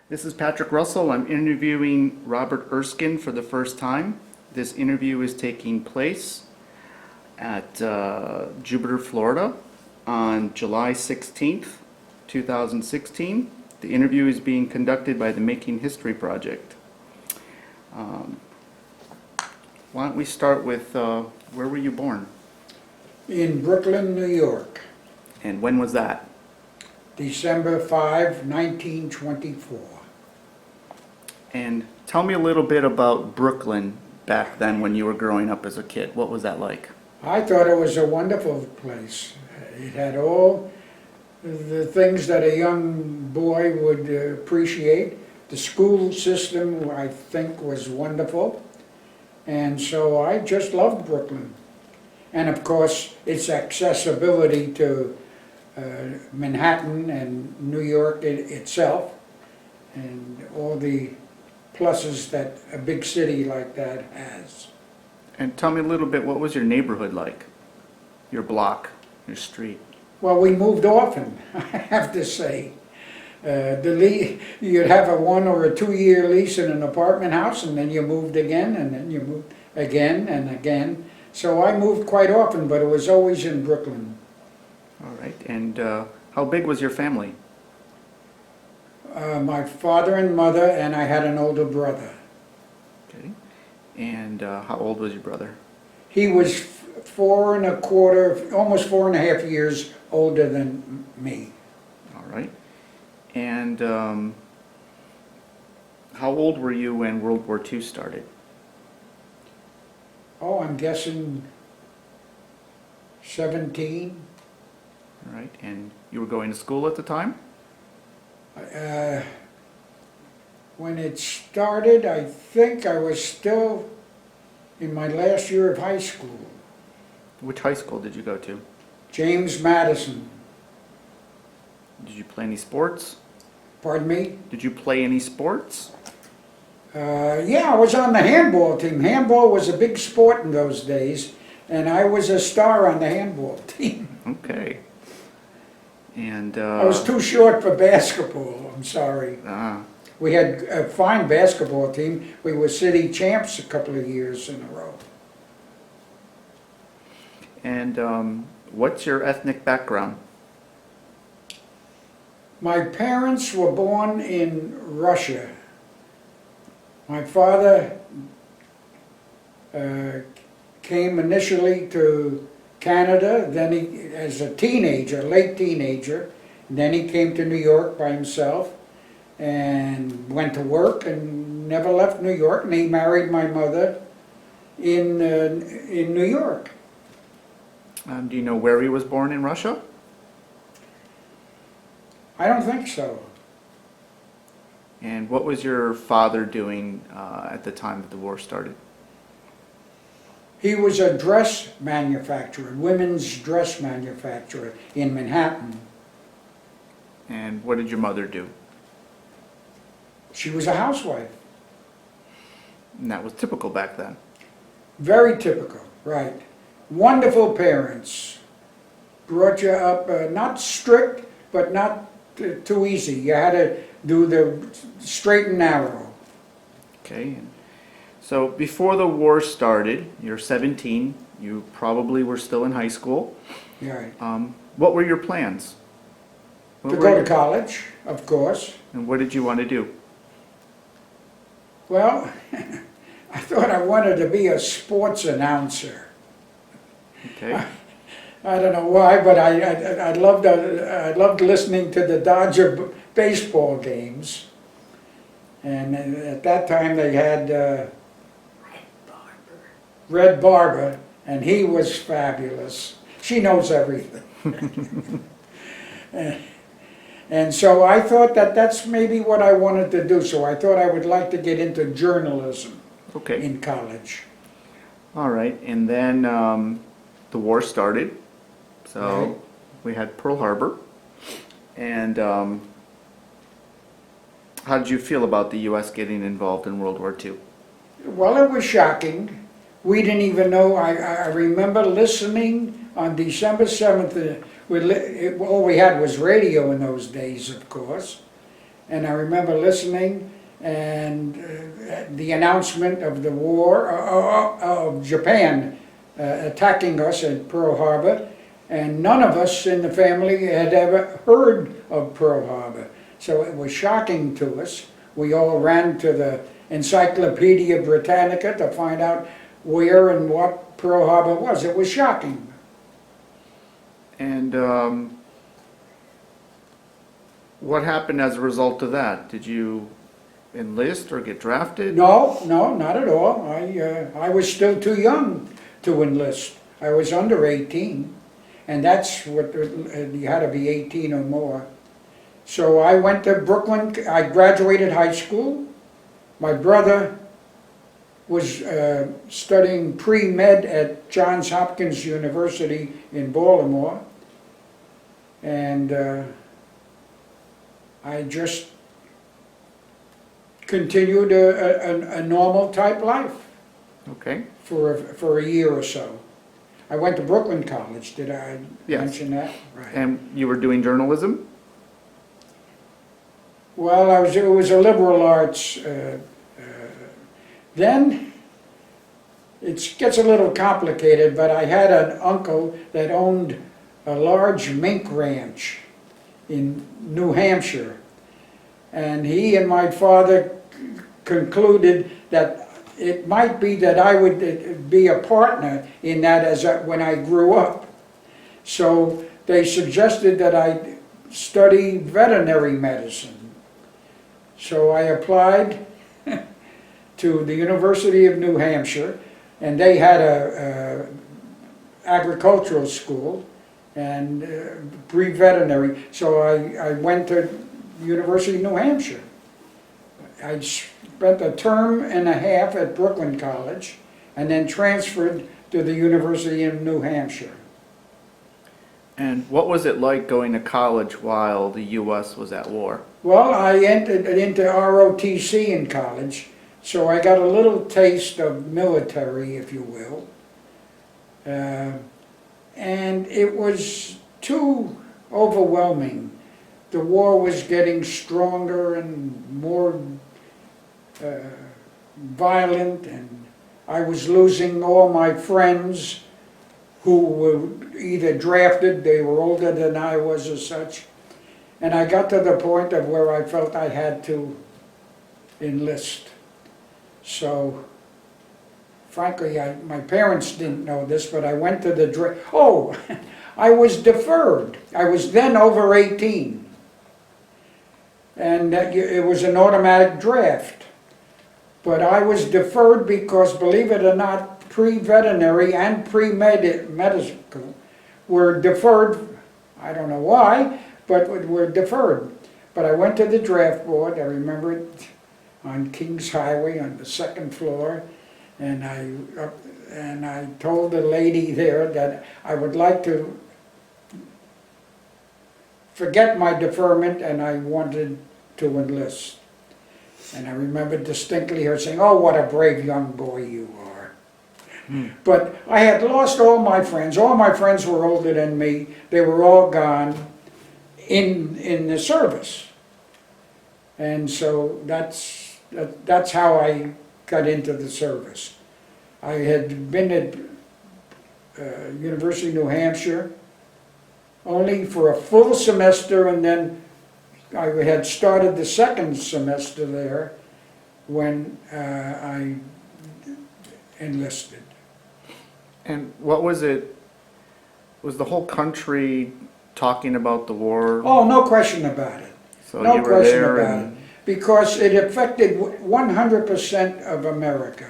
This is Patrick Russell. I'm interviewing Robert Erskine for the first time. This interview is taking place at Jupiter, Florida on July 16th, 2016. The interview is being conducted by the Making History Project. Why don't we start with where were you born? In Brooklyn, New York, And when was that? December 5, 1924. And tell me a little bit about Brooklyn back then when you were growing up as a kid. What was that like? I thought it was a wonderful place. It had all the things that a young boy would appreciate. The school system, I think, was wonderful. And so I just loved Brooklyn. And of course, its accessibility to Manhattan and New York itself, and all the pluses that a big city like that has. And tell me a little bit, what was your neighborhood like? Your block, your street? Well, we moved often, I have to say. You'd have a 1 or a 2 year lease in an apartment house, and then you moved again, and then you moved again and again. So I moved quite often, but it was always in Brooklyn. All right. And how big was your family? My father and mother, and I had an older brother. Okay. And how old was your brother? He was 4 1/4, almost 4.5 years older than me. All right. And how old were you when World War II started? Oh, I'm guessing 17. All right. And you were going to school at the time? When it started, I think I was still in my last year of high school. Which high school did you go to? James Madison. Did you play any sports? Pardon me? Did you play any sports? Yeah, I was on the handball team. Handball was a big sport in those days, and I was a star on the handball team. Okay. And I was too short for basketball, I'm sorry. We had a fine basketball team. We were city champs a couple of years in a row. And what's your ethnic background? My parents were born in Russia. My father came initially to Canada, then he, as a teenager, late teenager, and then he came to New York by himself and went to work and never left New York, and he married my mother in New York. Do you know where he was born in Russia? I don't think so. And what was your father doing at the time that the war started? He was a dress manufacturer, women's dress manufacturer in Manhattan. And what did your mother do? She was a housewife. And that was typical back then. Very typical, right. Wonderful parents. Brought you up, not strict, but not too easy. You had to do the straight and narrow. Okay. And so before the war started, you're 17. You probably were still in high school. Right. What were your plans? To go to college, of course. And what did you want to do? Well, I thought I wanted to be a sports announcer. Okay. I don't know why, but I loved listening to the Dodger baseball games. And at that time they had Red Barber, and he was fabulous. She knows everything. And so I thought that that's maybe what I wanted to do. So I thought I would like to get into journalism in college. All right. And then the war started. So we had Pearl Harbor. And how did you feel about the U.S. getting involved in World War II? Well, it was shocking. We didn't even know. I remember listening on December 7th. All we had was radio in those days, of course. And I remember listening and the announcement of the war, of Japan attacking us at Pearl Harbor, and none of us in the family had ever heard of Pearl Harbor. So it was shocking to us. We all ran to the Encyclopedia Britannica to find out where and what Pearl Harbor was. It was shocking. And what happened as a result of that? Did you enlist or get drafted? No, not at all. I was still too young to enlist. I was under 18, and that's what, you had to be 18 or more. So I went to Brooklyn, I graduated high school. My brother was studying pre-med at Johns Hopkins University in Baltimore. And I just continued a normal type life. Okay. For a year or so. I went to Brooklyn College, did I Yes. mention that? Right. And you were doing journalism? Well, it was a liberal arts. Then, it gets a little complicated, but I had an uncle that owned a large mink ranch in New Hampshire. And he and my father concluded that it might be that I would be a partner in that when I grew up. So they suggested that I study veterinary medicine. So I applied to the University of New Hampshire, and they had a agricultural school and pre-veterinary. So I went to University of New Hampshire. I spent a term and a half at Brooklyn College and then transferred to the University of New Hampshire. And what was it like going to college while the U.S. was at war? Well, I entered into ROTC in college, so I got a little taste of military, if you will. And it was too overwhelming. The war was getting stronger and more violent, and I was losing all my friends who were either drafted, they were older than I was or such. And I got to the point of where I felt I had to enlist. So, frankly, my parents didn't know this, but I went to the draft. Oh, I was deferred. I was then over 18. And it was an automatic draft. But I was deferred because, believe it or not, pre-veterinary and pre-medical were deferred. I don't know why, but were deferred. But I went to the draft board, I remember it, on Kings Highway on the second floor, and I told the lady there that I would like to forget my deferment and I wanted to enlist. And I remember distinctly her saying, "Oh, what a brave young boy you are." But I had lost all my friends. All my friends were older than me. They were all gone in the service. And so that's how I got into the service. I had been at University of New Hampshire only for a full semester, and then I had started the second semester there when I enlisted. And what was it? Was the whole country talking about the war? Oh, no question about it. So No you were question there about it. Because it affected 100% of America.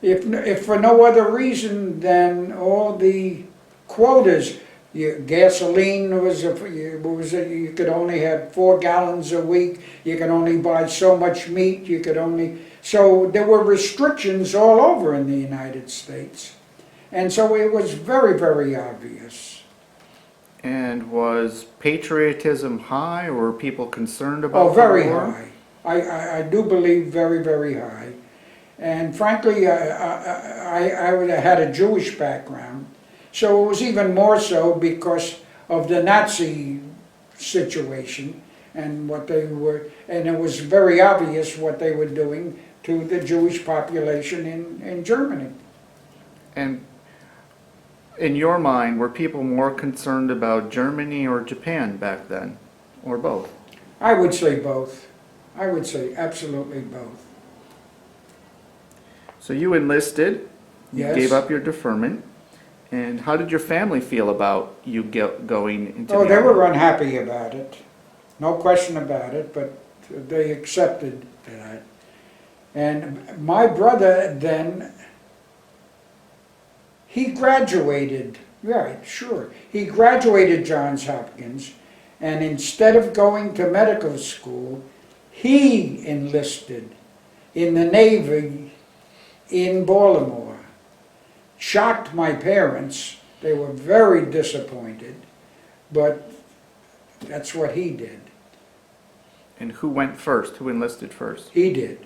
If for no other reason than all the quotas, gasoline you could only have 4 gallons a week, you could only buy so much meat, so there were restrictions all over in the United States. And so it was very, very obvious. And was patriotism high, or were people concerned about Oh, the very war? high. I do believe very, very high. And frankly, I had a Jewish background, so it was even more so because of the Nazi situation. and what they were, and it was very obvious what they were doing to the Jewish population in Germany. And in your mind, were people more concerned about Germany or Japan back then, or both? I would say both. I would say absolutely both. So you enlisted, you Yes. gave up your deferment, and how did your family feel about you going into Oh, the they army? were unhappy about it, no question about it, but they accepted that. And my brother then, he graduated, right, sure. He graduated Johns Hopkins, and instead of going to medical school, he enlisted in the Navy in Baltimore. Shocked my parents. They were very disappointed, but that's what he did. And who went first? Who enlisted first? He did.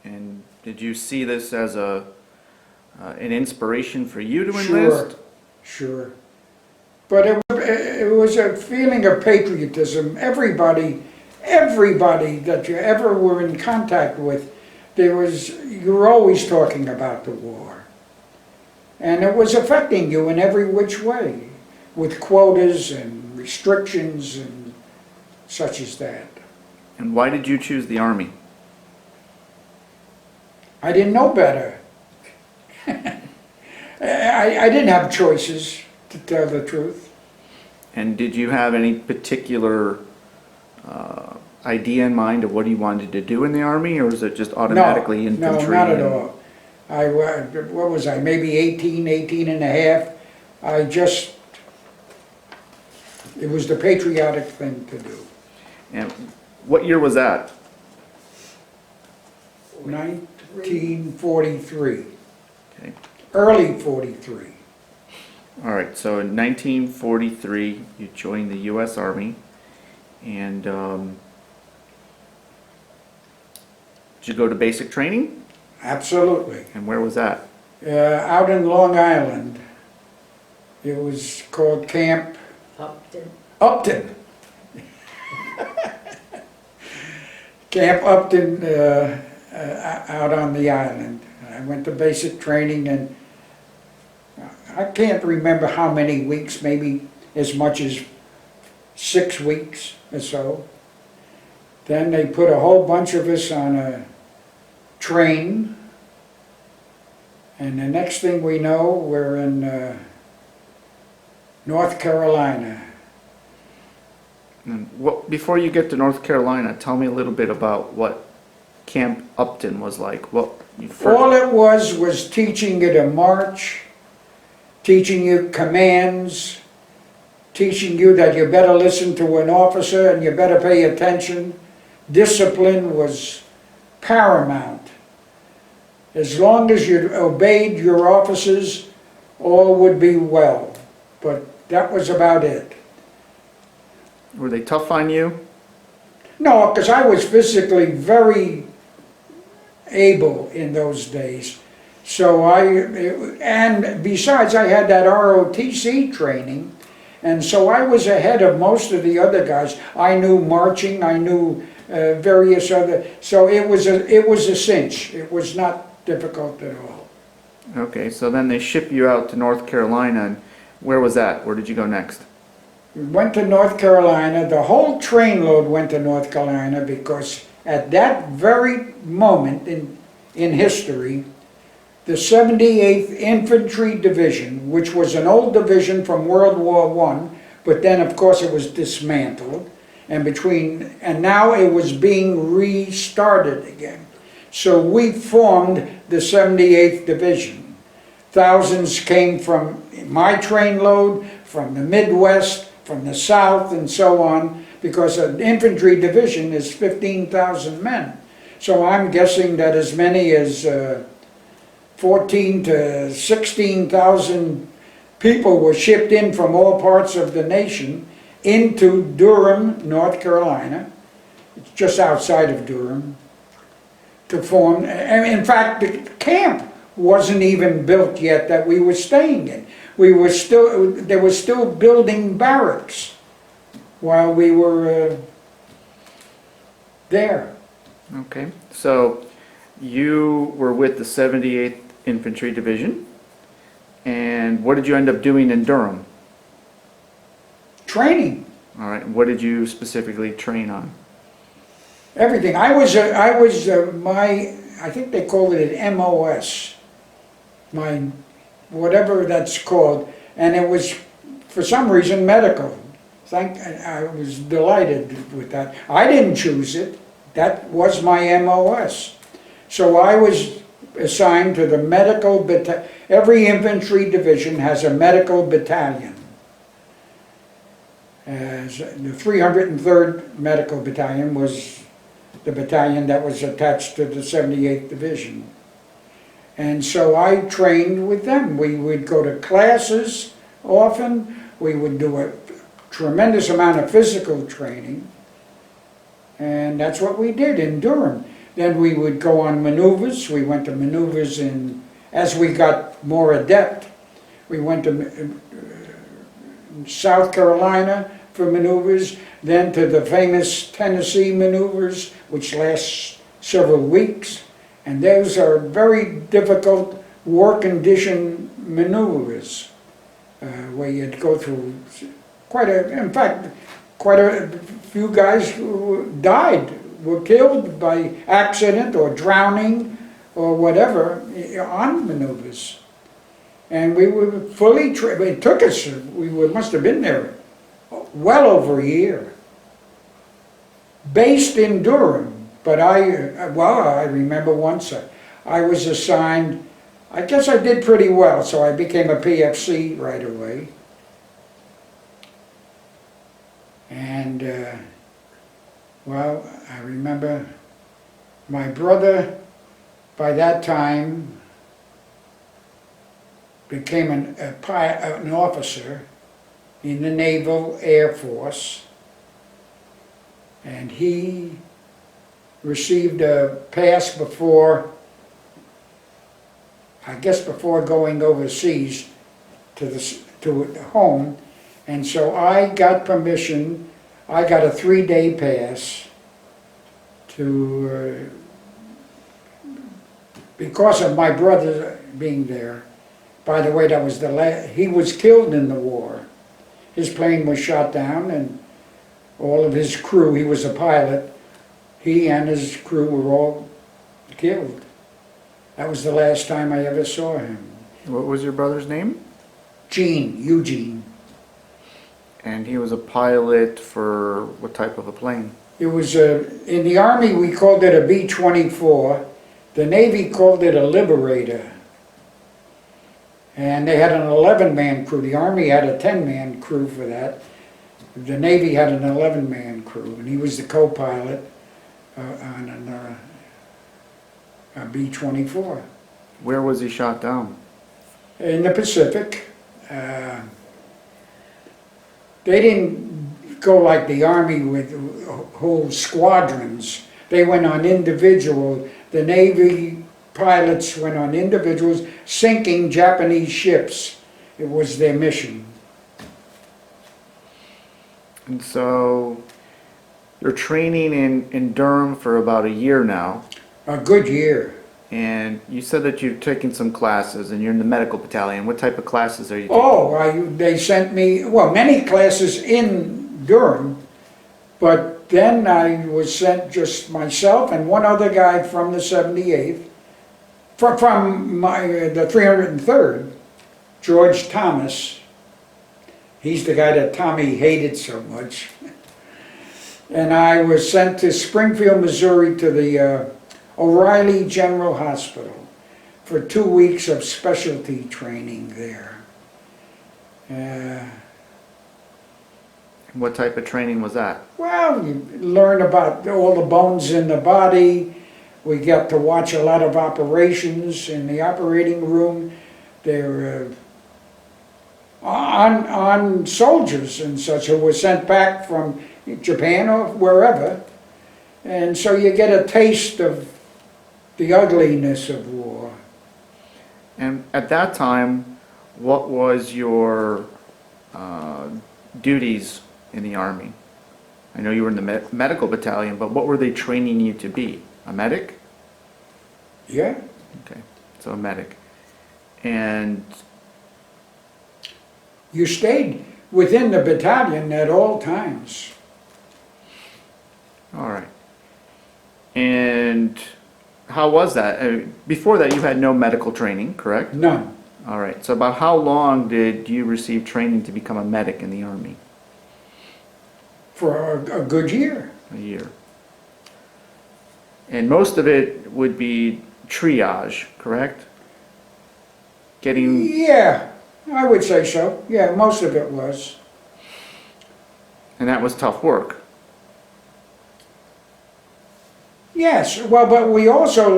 And did you see this as an inspiration for you to Sure, enlist? sure. But it was a feeling of patriotism. Everybody that you ever were in contact with, you were always talking about the war. And it was affecting you in every which way, with quotas and restrictions and such as that. And why did you choose the Army? I didn't know better. I didn't have choices, to tell the truth. And did you have any particular idea in mind of what you wanted to do in the Army, or was it just automatically infantry? No, not at all. What was I, maybe 18 and a half. It was the patriotic thing to do. And what year was that? 1943, Okay. early 43. All right, so in 1943, you joined the U.S. Army, and did you go to basic training? Absolutely. And where was that? Out in Long Island. It was called Camp Upton. Camp Upton, out on the island. I went to basic training, and I can't remember how many weeks, maybe as much as 6 weeks or so. Then they put a whole bunch of us on a train, and the next thing we know, we're in North Carolina. And before you get to North Carolina, tell me a little bit about what Camp Upton was like. What you first... All it was teaching you to march, teaching you commands, teaching you that you better listen to an officer and you better pay attention. Discipline was paramount. As long as you obeyed your officers, all would be well. But that was about it. Were they tough on you? No, because I was physically very able in those days. So and besides I had that ROTC training, and so I was ahead of most of the other guys. I knew marching, I knew various other, so it was a cinch. It was not difficult at all. Okay, so then they ship you out to North Carolina, and where was that? Where did you go next? We went to North Carolina. The whole trainload went to North Carolina because at that very moment in history, the 78th Infantry Division, which was an old division from World War I, but then of course it was dismantled, and now it was being restarted again. So we formed the 78th Division. Thousands came from my trainload, from the Midwest, from the South, and so on, because an infantry division is 15,000 men. So I'm guessing that as many as 14 to 16,000 people were shipped in from all parts of the nation into Durham, North Carolina. It's just outside of Durham, to form, and in fact the camp wasn't even built yet that we were staying in. They were still building barracks. while we were there. Okay, so you were with the 78th Infantry Division, and what did you end up doing in Durham? Training, All right, what did you specifically train on? everything. I think they called it an MOS, my, whatever that's called, and it was, for some reason, medical. I was delighted with that. I didn't choose it. That was my MOS. So I was assigned to the medical battalion. Every infantry division has a medical battalion. The 303rd Medical Battalion was the battalion that was attached to the 78th Division. And so I trained with them. We would go to classes often. We would do a tremendous amount of physical training. And that's what we did in Durham. Then we would go on maneuvers. We went to maneuvers as we got more adept. We went to South Carolina for maneuvers, then to the famous Tennessee maneuvers, which last several weeks. And those are very difficult war condition maneuvers, where you'd go through in fact, quite a few guys who died, were killed by accident or drowning or whatever on maneuvers. And we were fully trained. It took us, must have been there well over a year. Based in Durham, but I remember once I was assigned, I guess I did pretty well, so I became a PFC right away. And, I remember my brother, by that time, became an officer in the Naval Air Force, and he received a pass before going overseas to home, and so I got permission. I got a 3-day pass to, because of my brother being there. By the way, that was he was killed in the war. His plane was shot down and all of his crew, he was a pilot, he and his crew were all killed. That was the last time I ever saw him. What was your brother's name? Eugene. And he was a pilot for what type of a plane? It was, in the Army we called it a B-24. The Navy called it a Liberator. And they had an 11-man crew. The Army had a 10-man crew for that. The Navy had an 11-man crew, and he was the co-pilot on a B-24. Where was he shot down? In the Pacific. They didn't go like the Army with whole squadrons. They went on individual. The Navy pilots went on individuals, sinking Japanese ships. It was their mission. And so you're training in Durham for about a year now. A good year. And you said that you've taken some classes and you're in the medical battalion. What type of classes are you taking? Oh, they sent me, many classes in Durham, but then I was sent just myself and one other guy from the 78th, from the 303rd, George Thomas. He's the guy that Tommy hated so much. And I was sent to Springfield, Missouri to the O'Reilly General Hospital for 2 weeks of specialty training there. What type of training was that? Well, you learn about all the bones in the body. We got to watch a lot of operations in the operating room. They're on soldiers and such who were sent back from Japan or wherever. And so you get a taste of the ugliness of war. And at that time, what was your duties in the Army? I know you were in the medical battalion, but what were they training you to be? A medic? Yeah, Okay, so a medic. And, you stayed within the battalion at all times. all right. And how was that? Before that, you had no medical training, correct? None. All right, so about how long did you receive training to become a medic in the Army? For a good year. A year. And most of it would be triage, correct? Getting, Yeah, I would say so. Yeah, most of it was. and that was tough work. Yes, well, but we also,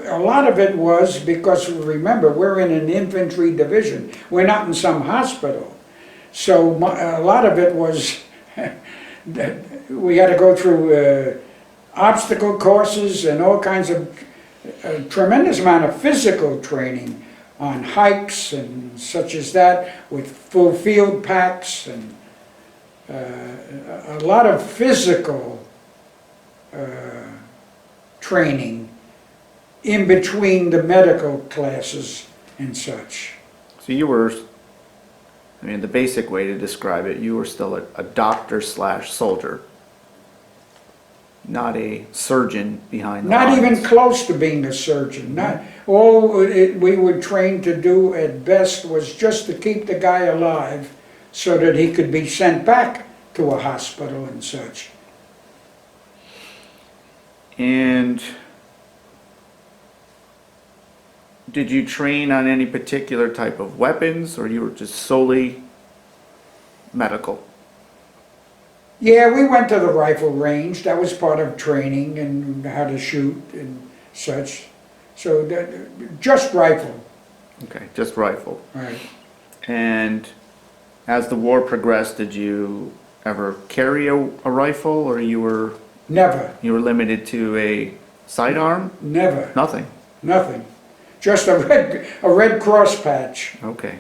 a lot of it was because, remember, we're in an infantry division. We're not in some hospital. So a lot of it was, that we had to go through obstacle courses and all kinds of, a tremendous amount of physical training on hikes and such as that, with full field packs, and a lot of physical training in between the medical classes and such. So you were, I mean, the basic way to describe it, you were still a doctor slash soldier, not a surgeon behind the Not even lines. close to being a surgeon. Not all we were trained to do at best was just to keep the guy alive so that he could be sent back to a hospital and such. And did you train on any particular type of weapons, or you were just solely medical? Yeah, we went to the rifle range. That was part of training and how to shoot and such. So just rifle. Okay, just rifle. Right. And as the war progressed, did you ever carry a rifle, or you were Never. limited to a sidearm? Never. Nothing. Nothing. Just a red cross patch. Okay.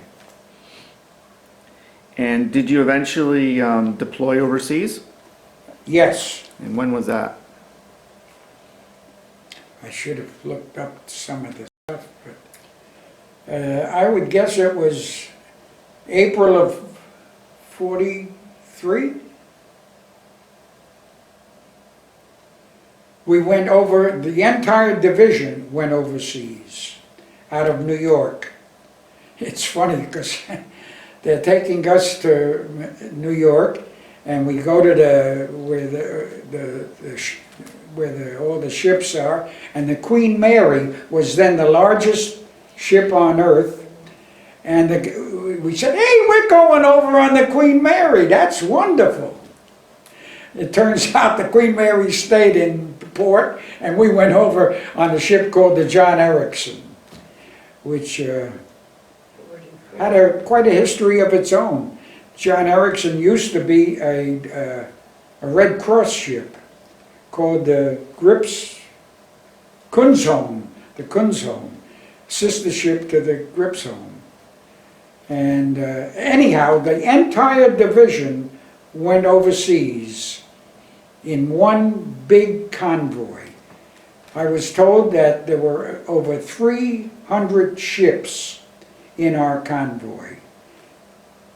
And did you eventually deploy overseas? Yes. And when was that? I should have looked up some of the stuff, but I would guess it was April of 43. We went over, the entire division went overseas, out of New York. It's funny because they're taking us to New York, and we go to where all the ships are, and the Queen Mary was then the largest ship on earth, and we said, hey, we're going over on the Queen Mary, that's wonderful. It turns out the Queen Mary stayed in port, and we went over on a ship called the John Erksine, which had quite a history of its own. John Erksine used to be a Red Cross ship called the Kunzholm, sister ship to the Gripsholm. And anyhow, the entire division went overseas in one big convoy. I was told that there were over 300 ships in our convoy.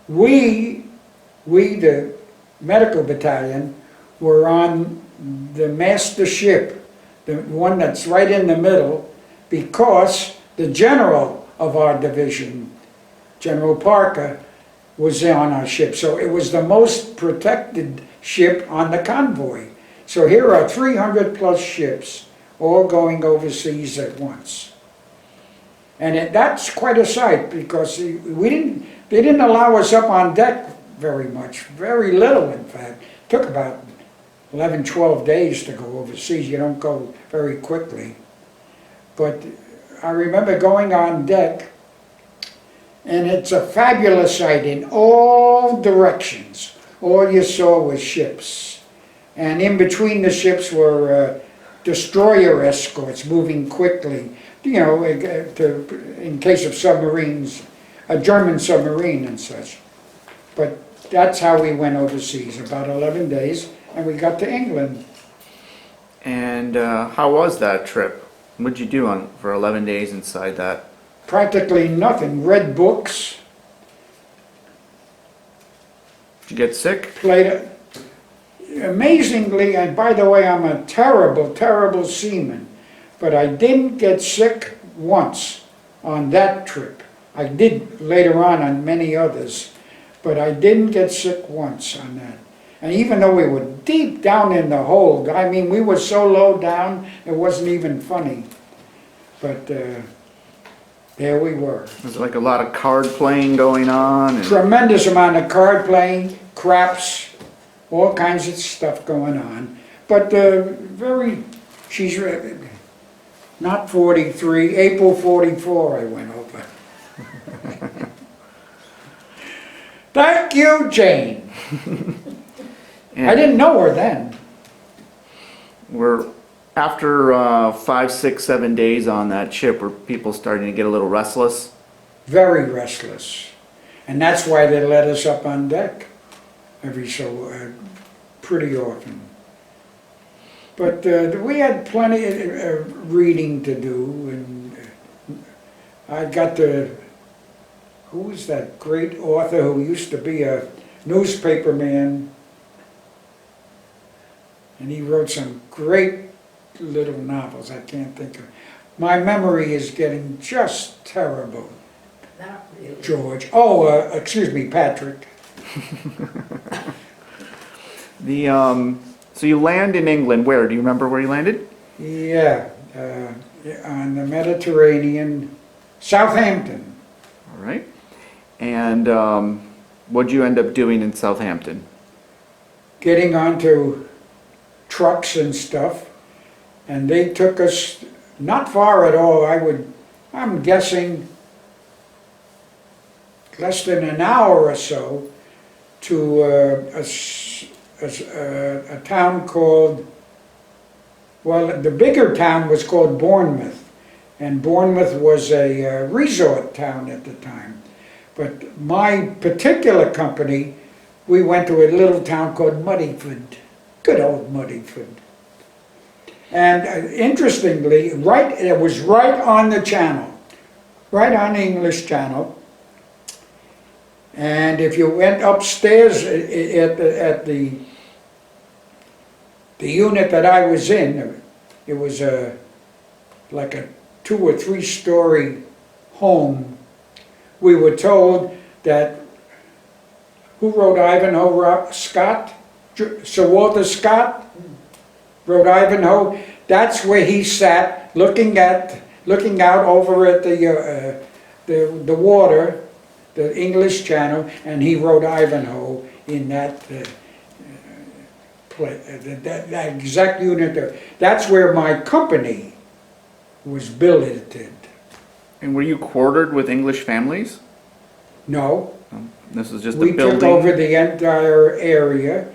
We, the medical battalion, were on the master ship, the one that's right in the middle, because the general of our division, General Parker, was on our ship. So it was the most protected ship on the convoy. So here are 300 plus ships all going overseas at once. And that's quite a sight, because they didn't allow us up on deck very much, very little in fact. It took about 11, 12 days to go overseas. You don't go very quickly. But I remember going on deck, and it's a fabulous sight in all directions. All you saw was ships. And in between the ships were destroyer escorts moving quickly, you know, in case of submarines, a German submarine and such. But that's how we went overseas, about 11 days, and we got to England. And how was that trip? What'd you do for 11 days inside that? Practically nothing, read books, Did you get sick? played, amazingly, and by the way, I'm a terrible, terrible seaman, but I didn't get sick once on that trip. I did later on many others, but I didn't get sick once on that. And even though we were deep down in the hold, I mean, we were so low down, it wasn't even funny. But there we were. Was it like a lot of card playing going on? And Tremendous amount of card playing, craps, all kinds of stuff going on. But she's not 43, April 44 I went over. Thank you, Jane. and I didn't know her then. we're after 5, 6, 7 days on that ship, were people starting to get a little restless? Very restless. And that's why they let us up on deck every so, pretty often. But we had plenty of reading to do, and I got to, who was that great author who used to be a newspaper man, and he wrote some great little novels. I can't think of. My memory is getting just terrible. Not really. George. Oh, excuse me, Patrick. So you land in England. Where? Do you remember where you landed? Yeah, on the Mediterranean, Southampton. All right. And what'd you end up doing in Southampton? Getting onto trucks and stuff, and they took us not far at all. I'm guessing less than an hour or so to a town called, well, the bigger town was called Bournemouth, and Bournemouth was a resort town at the time. But my particular company, we went to a little town called Muddyford, good old Muddyford. And interestingly, it was right on the channel, right on the English Channel. And if you went upstairs at the unit that I was in, it was like a 2 or 3 story home. We were told that, who wrote Ivanhoe? Scott? Sir Walter Scott wrote Ivanhoe. That's where he sat, looking out over at the water, the English Channel, and he wrote Ivanhoe in that that exact unit there. That's where my company was billeted. And were you quartered with English families? No, This is just a we building. took over the entire area.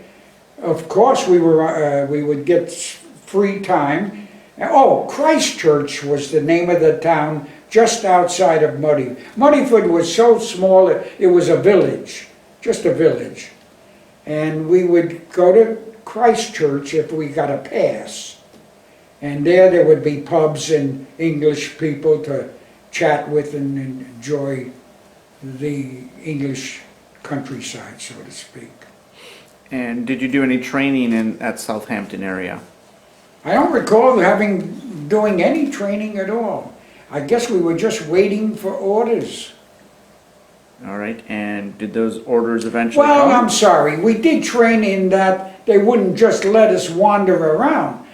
Of course, we would get free time. Oh, Christchurch was the name of the town just outside of Muddyford was so small, it was a village, just a village. And we would go to Christchurch if we got a pass. And there would be pubs and English people to chat with and enjoy the English countryside, so to speak. And did you do any training at Southampton area? I don't recall doing any training at all. I guess we were just waiting for orders. All right. And did those orders eventually Well, come? I'm sorry. We did train in that they wouldn't just let us wander around.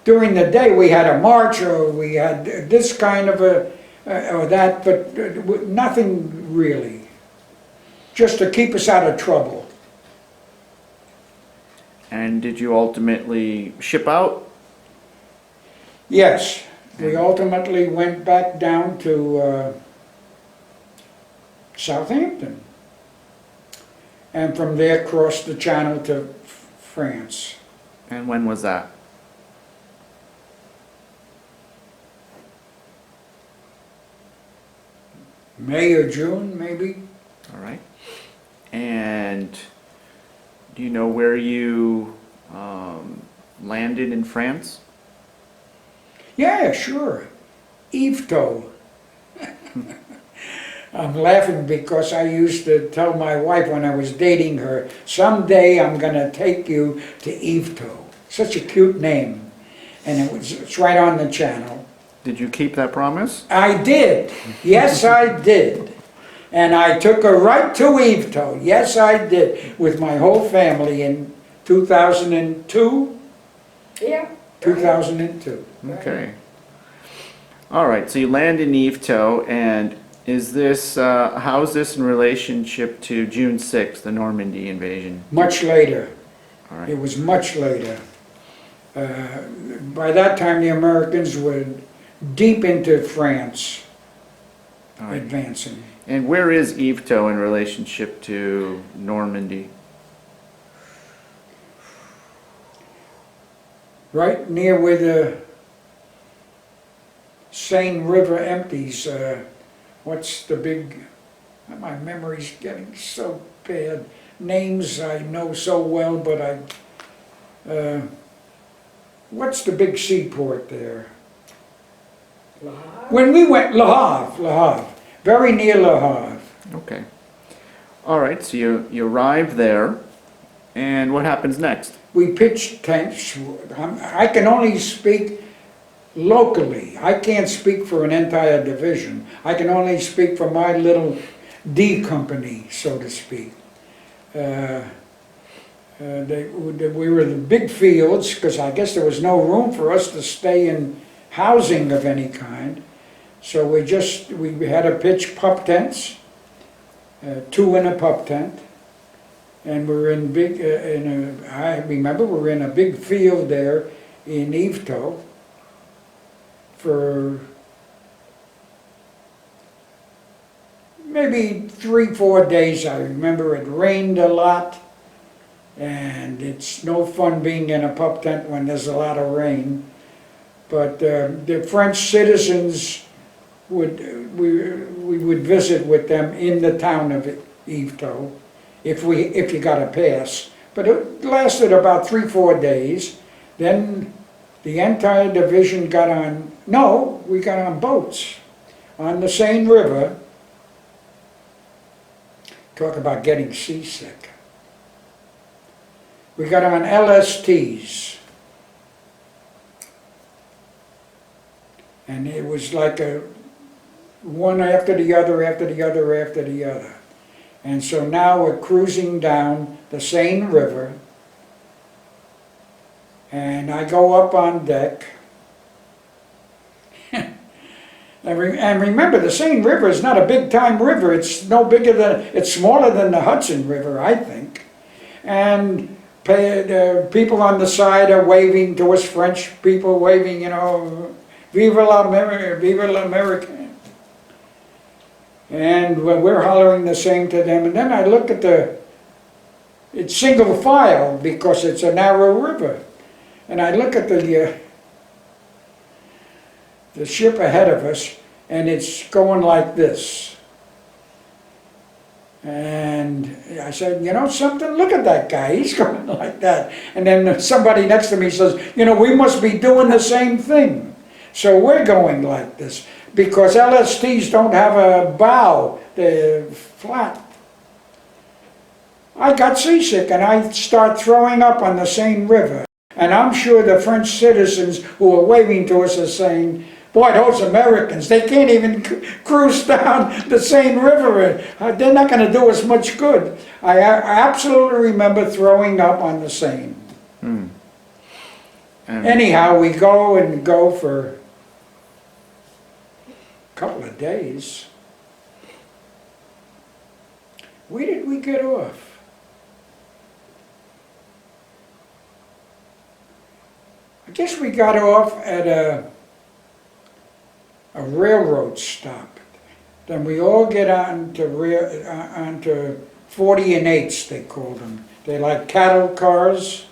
During the day we had a march, or we had this kind of or that, but nothing really. Just to keep us out of trouble. And did you ultimately ship out? Yes, we ultimately went back down to Southampton. And from there crossed the channel to France. And when was that? May or June, maybe. All right. And Do you know where you landed in France? Yeah, sure. Yvetot. I'm laughing because I used to tell my wife when I was dating her, someday I'm going to take you to Yvetot. Such a cute name. And it's right on the channel. Did you keep that promise? I did. Yes, I did. And I took her right to Yvetot. Yes, I did. With my whole family in 2002. Yeah. 2002. Okay. All right, so you land in Yvetot, and is this, how is this in relationship to June 6th, the Normandy invasion? Much later. All right. It was much later. By that time, the Americans were deep into France, All right. advancing. And where is Yvetot in relationship to Normandy? Right near where the Seine River empties. What's the big... My memory's getting so bad. Names I know so well, but what's the big seaport there? Le Havre? When we went, Le Havre, very near Le Havre. Okay. All right, so you arrive there, and what happens next? We pitched tents. I can only speak locally. I can't speak for an entire division. I can only speak for my little D company, so to speak. We were in big fields because I guess there was no room for us to stay in housing of any kind. So we had to pitch pup tents, 2 in a pup tent. And we're in big, I remember we were in a big field there in Yvetot for maybe 3-4 days. I remember it rained a lot, and it's no fun being in a pup tent when there's a lot of rain. But the French citizens we would visit with them in the town of Yvetot. If you got a pass. But it lasted about 3-4 days. Then the entire division got on, we got on boats on the Seine River. Talk about getting seasick. We got on LSTs. And it was like one after the other, after the other, after the other. And so now we're cruising down the Seine River, and I go up on deck. And remember, the Seine River is not a big-time river. It's it's smaller than the Hudson River, I think. And people on the side are waving to us, French people waving, Vive l'Amérique, Vive l'Amérique. And we're hollering the same to them. And then I look at it's single file because it's a narrow river. And I look at the ship ahead of us, and it's going like this. And I said, something, look at that guy, he's going like that. And then somebody next to me says, we must be doing the same thing. So we're going like this. Because LSTs don't have a bow, they're flat. I got seasick and I start throwing up on the Seine River. And I'm sure the French citizens who are waving to us are saying, boy, those Americans, they can't even cruise down the Seine River. They're not going to do us much good. I absolutely remember throwing up on the Seine. Anyhow, we go for couple of days. Where did we get off? I guess we got off at a railroad stop. Then we all get onto 40 and 8s, they called them. They're like cattle cars.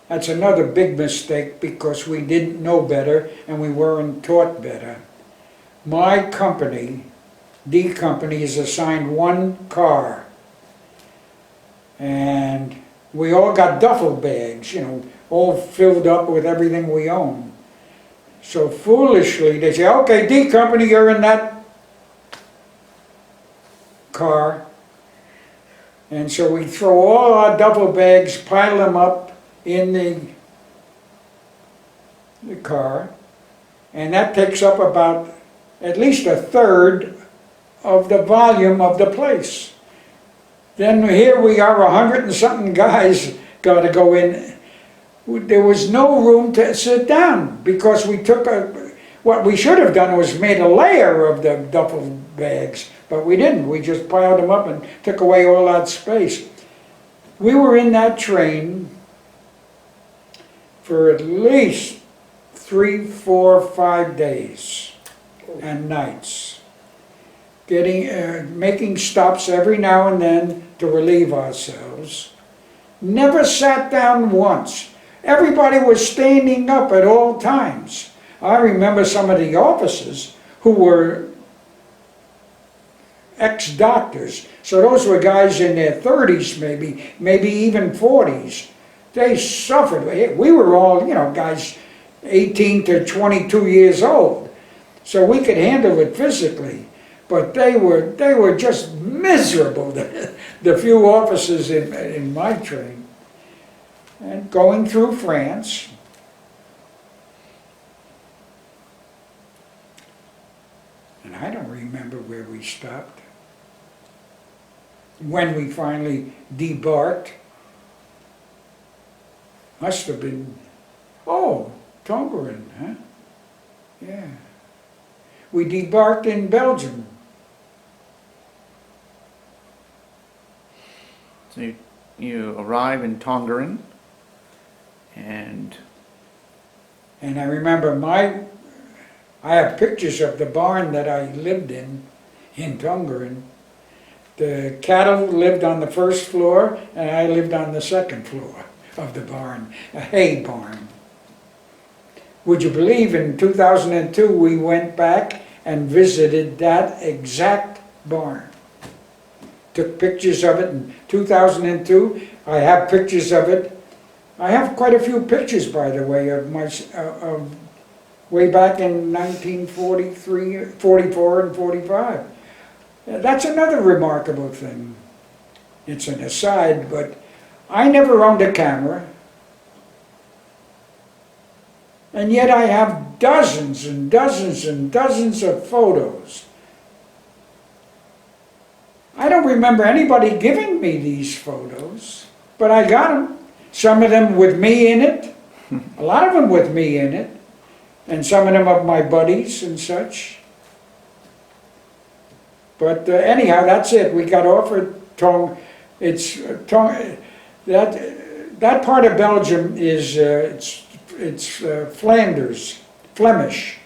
That's another big mistake because we didn't know better and we weren't taught better. My company, D company, is assigned one car. And we all got duffel bags, you know, all filled up with everything we own. So foolishly, they say, okay, D Company, you're in that car. And so we throw all our duffel bags, pile them up in the car. And that takes up about at least a third of the volume of the place. Then here we are, 100 and something guys got to go in. There was no room to sit down because we took what we should have done was made a layer of the duffel bags, but we didn't. We just piled them up and took away all that space. We were in that train for at least 3, 4, 5 days and nights, making stops every now and then to relieve ourselves. Never sat down once. Everybody was standing up at all times. I remember some of the officers who were ex-doctors, so those were guys in their 30s maybe even 40s. They suffered. We were all, you know, guys 18 to 22 years old, so we could handle it physically. But they were just miserable, the few officers in my train. And going through France, and I don't remember where we stopped. When we finally debarked, must have been, oh, Tongeren, huh? Yeah. We debarked in Belgium. So you arrive in Tongeren, and I remember I have pictures of the barn that I lived in Tongeren. The cattle lived on the first floor, and I lived on the second floor of the barn, a hay barn. Would you believe in 2002 we went back and visited that exact barn? Took pictures of it in 2002. I have pictures of it. I have quite a few pictures, by the way, of my way back in 1943, 44, and 45. That's another remarkable thing. It's an aside, but I never owned a camera. And yet I have dozens and dozens and dozens of photos. I don't remember anybody giving me these photos, but I got them. Some of them with me in it, a lot of them with me in it, and some of them of my buddies and such. But anyhow, that's it. We got off at that part of Belgium is it's Flanders, Flemish.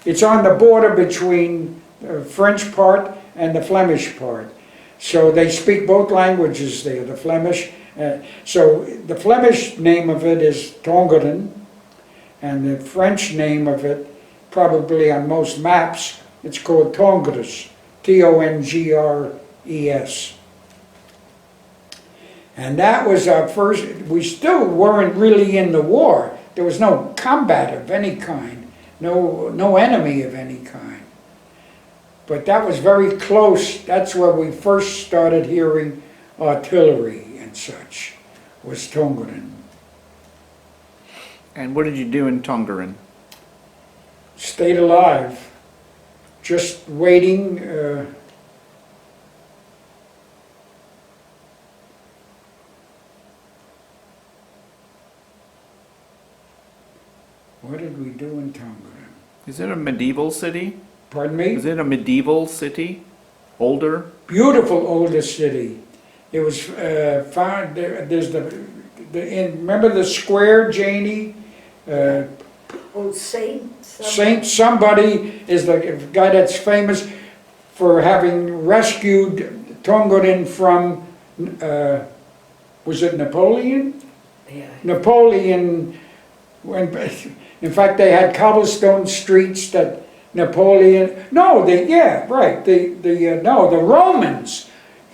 It's on the border between the French part and the Flemish part. So they speak both languages there, the Flemish. So the Flemish name of it is Tongeren, and the French name of it, probably on most maps, it's called Tongres, Tongres. And that was our first. We still weren't really in the war. There was no combat of any kind, no enemy of any kind. But that was very close. That's where we first started hearing artillery and such, was Tongeren. And what did you do in Tongeren? Stayed alive, just waiting. What did we do in Tongeren? Is it a medieval city? Pardon me? Is it a medieval city? Older? Beautiful older city. It was found there. There's remember the square, Janie? Old Saint. Saint somebody is the guy that's famous for having rescued Tongeren from. Was it Napoleon? Yeah. Napoleon. In fact, they had cobblestone streets that Napoleon. No, the Romans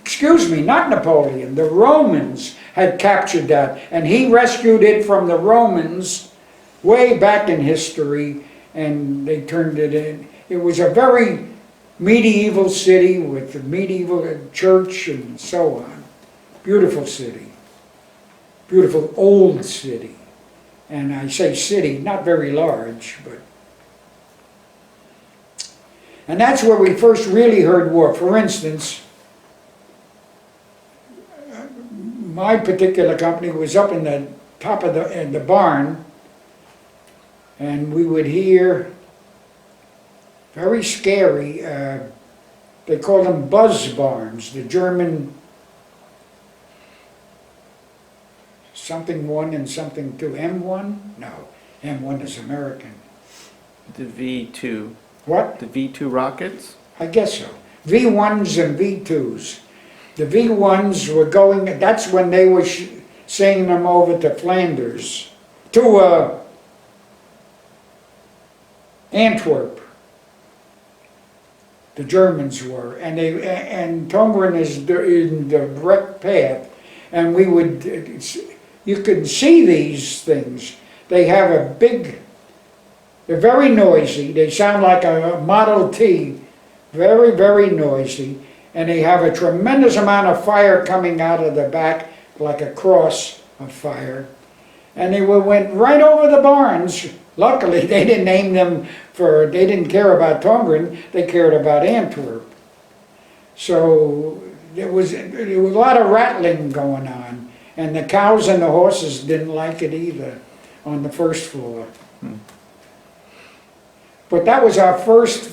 excuse me, not Napoleon, the Romans had captured that, and he rescued it from the Romans way back in history, and they turned it in. It was a very medieval city with a medieval church and so on. Beautiful city. Beautiful old city. And I say city, not very large, but... And that's where we first really heard war. For instance, my particular company was up in the top of the barn, and we would hear very scary, they call them buzz barns, the German something 1 and something 2, M1? No, M1 is American. The V2. What? The V2 rockets? I guess so. V1s and V2s. The V1s were going, that's when they were sending them over to Flanders, to Antwerp. The Germans were, and Tongeren is in the direct path, and we would, you could see these things. They have a big, they're very noisy, they sound like a Model T, very, very noisy, and they have a tremendous amount of fire coming out of the back, like a cross of fire, and they went right over the barns. Luckily, they didn't aim them for, they didn't care about Tongeren, they cared about Antwerp. So there was a lot of rattling going on, and the cows and the horses didn't like it either on the first floor. But that was our first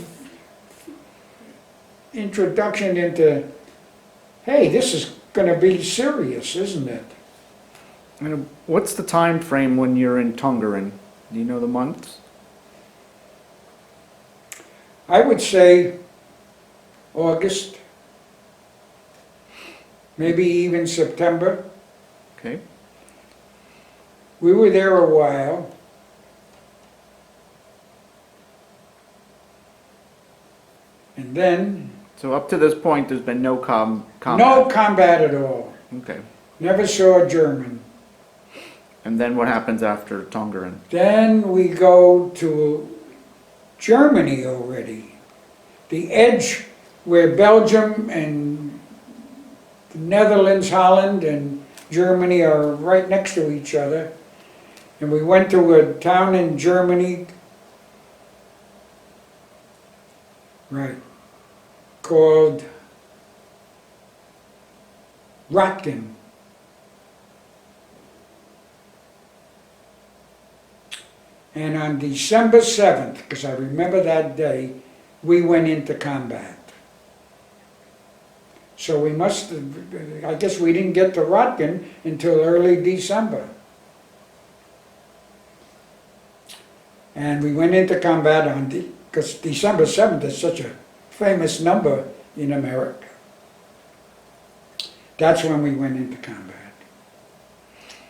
introduction into, hey, this is going to be serious, isn't it? And what's the time frame when you're in Tongeren? Do you know the months? I would say August, maybe even September. Okay. We were there a while. And then, So up to this point, there's been no combat? no combat at all. Okay. Never saw a German. And then what happens after Tongeren? Then we go to Germany already. The edge where Belgium and the Netherlands, Holland and Germany are right next to each other. And we went to a town in Germany, right, called Rotgen. And on December 7th, because I remember that day, we went into combat. So we must, I guess we didn't get to Rotgen until early December. And we went into combat on, because December 7th is such a famous number in America. That's when we went into combat.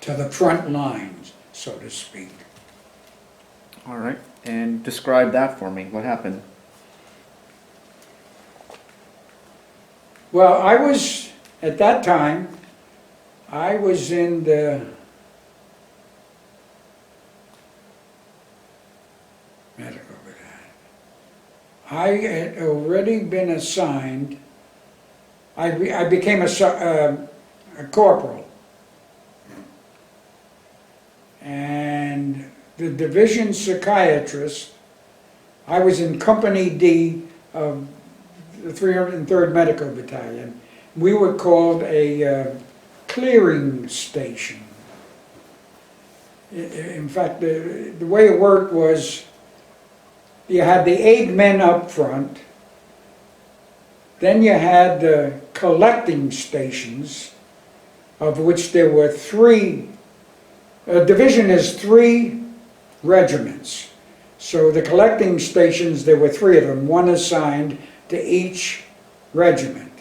To the front lines, so to speak. All right. And describe that for me. What happened? Well, I was, at that time, I was in the Medical Battalion. I had already been assigned, I became a corporal. And the division psychiatrist, I was in Company D of the 303rd Medical Battalion. We were called a clearing station. In fact, the way it worked was you had the aid men up front, then you had the collecting stations, of which there were 3. A division is 3 regiments. So the collecting stations, there were 3 of them, 1 assigned to each regiment.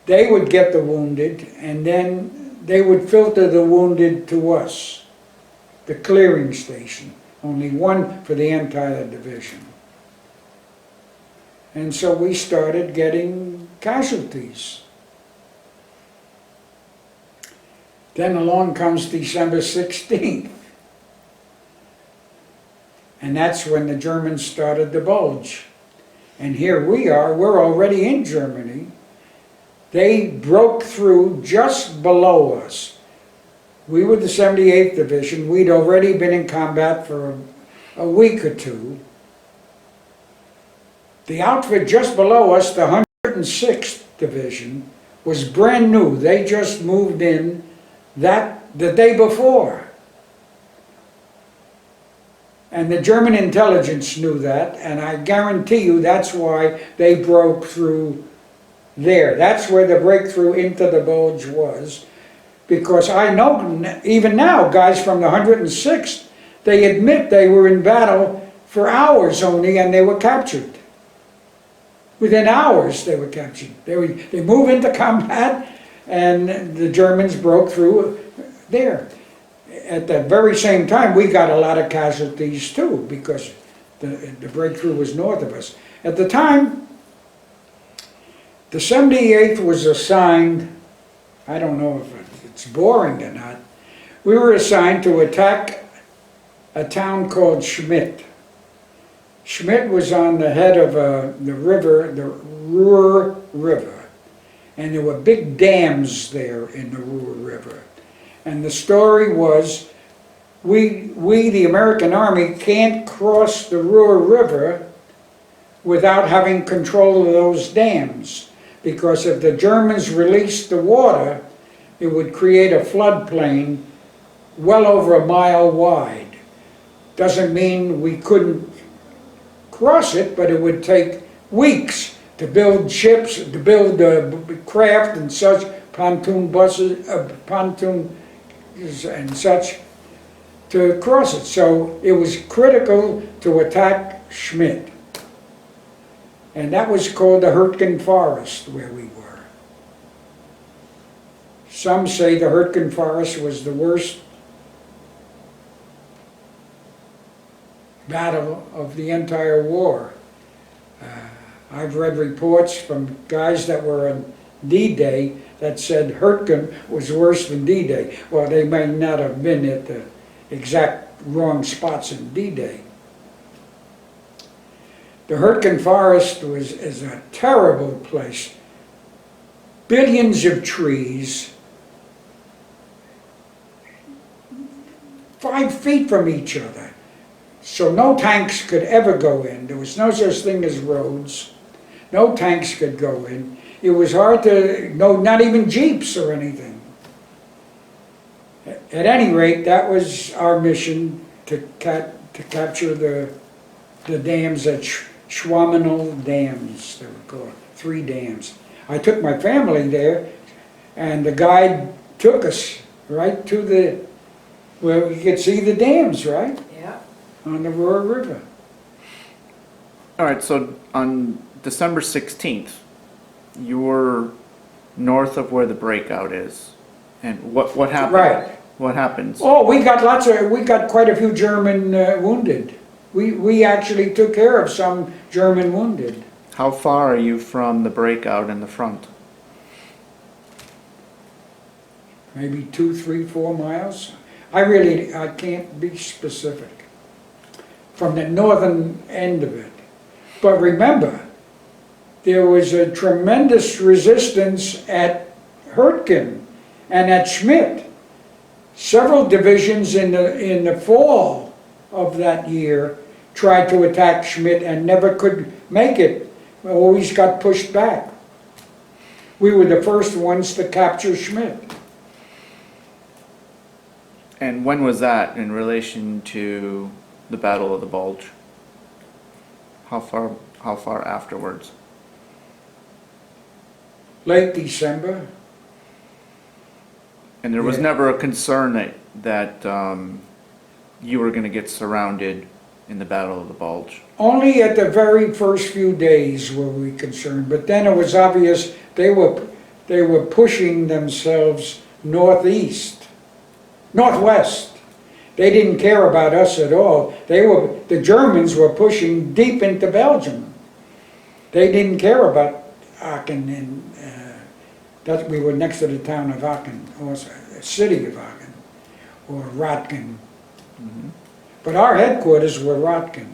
They would get the wounded, and then they would filter the wounded to us, the clearing station. Only 1 for the entire division. And so we started getting casualties. Then along comes December 16th. And that's when the Germans started the Bulge. And here we are, we're already in Germany. They broke through just below us. We were the 78th Division. We'd already been in combat for a week or two. The outfit just below us, the 106th Division, was brand new. They just moved in the day before. And the German intelligence knew that, and I guarantee you that's why they broke through there. That's where the breakthrough into the Bulge was. Because I know, even now, guys from the 106th, they admit they were in battle for hours only and they were captured. Within hours they were captured. They move into combat and the Germans broke through there. At the very same time, we got a lot of casualties too, because the breakthrough was north of us. At the time, the 78th was assigned, I don't know if it's boring or not, we were assigned to attack a town called Schmidt. Schmidt was on the head of the river, the Ruhr River, and there were big dams there in the Ruhr River. And the story was, we the American Army can't cross the Ruhr River without having control of those dams. Because if the Germans released the water, it would create a floodplain well over a mile wide. Doesn't mean we couldn't cross it, but it would take weeks to build ships, to build craft and such, pontoon buses, pontoon and such, to cross it. So it was critical to attack Schmidt. And that was called the Erskine Forest, where we were. Some say the Erskine Forest was the worst battle of the entire war. I've read reports from guys that were on D-Day that said Erskine was worse than D-Day. Well, they may not have been at the exact wrong spots in D-Day. The Erskine Forest is a terrible place. Billions of trees, 5 feet from each other. So no tanks could ever go in. There was no such thing as roads. No tanks could go in. It was hard to, not even jeeps or anything. At any rate, that was our mission, to capture the dams at Schwammenel Dams, they were called, 3 dams. I took my family there, and the guide took us right to where we could see the dams, right? Yeah. On the Ruhr River. All right, so on December 16th, you were north of where the breakout is. And what happened? Right. What happens? Oh, we got quite a few German wounded. We actually took care of some German wounded. How far are you from the breakout in the front? Maybe 2, 3, 4 miles. I can't be specific. From the northern end of it. But remember, there was a tremendous resistance at Erskine and at Schmidt. Several divisions in the fall of that year tried to attack Schmidt and never could make it. Always got pushed back. We were the first ones to capture Schmidt. And when was that in relation to the Battle of the Bulge? How far afterwards? Late December. And there was Yeah. never a concern that you were going to get surrounded in the Battle of the Bulge? Only at the very first few days were we concerned, but then it was obvious they were pushing themselves northwest. They didn't care about us at all. The Germans were pushing deep into Belgium. They didn't care about Aachen, and that we were next to the town of Aachen also. city of Ardennes, or Rotkin. But our headquarters were Rotkin.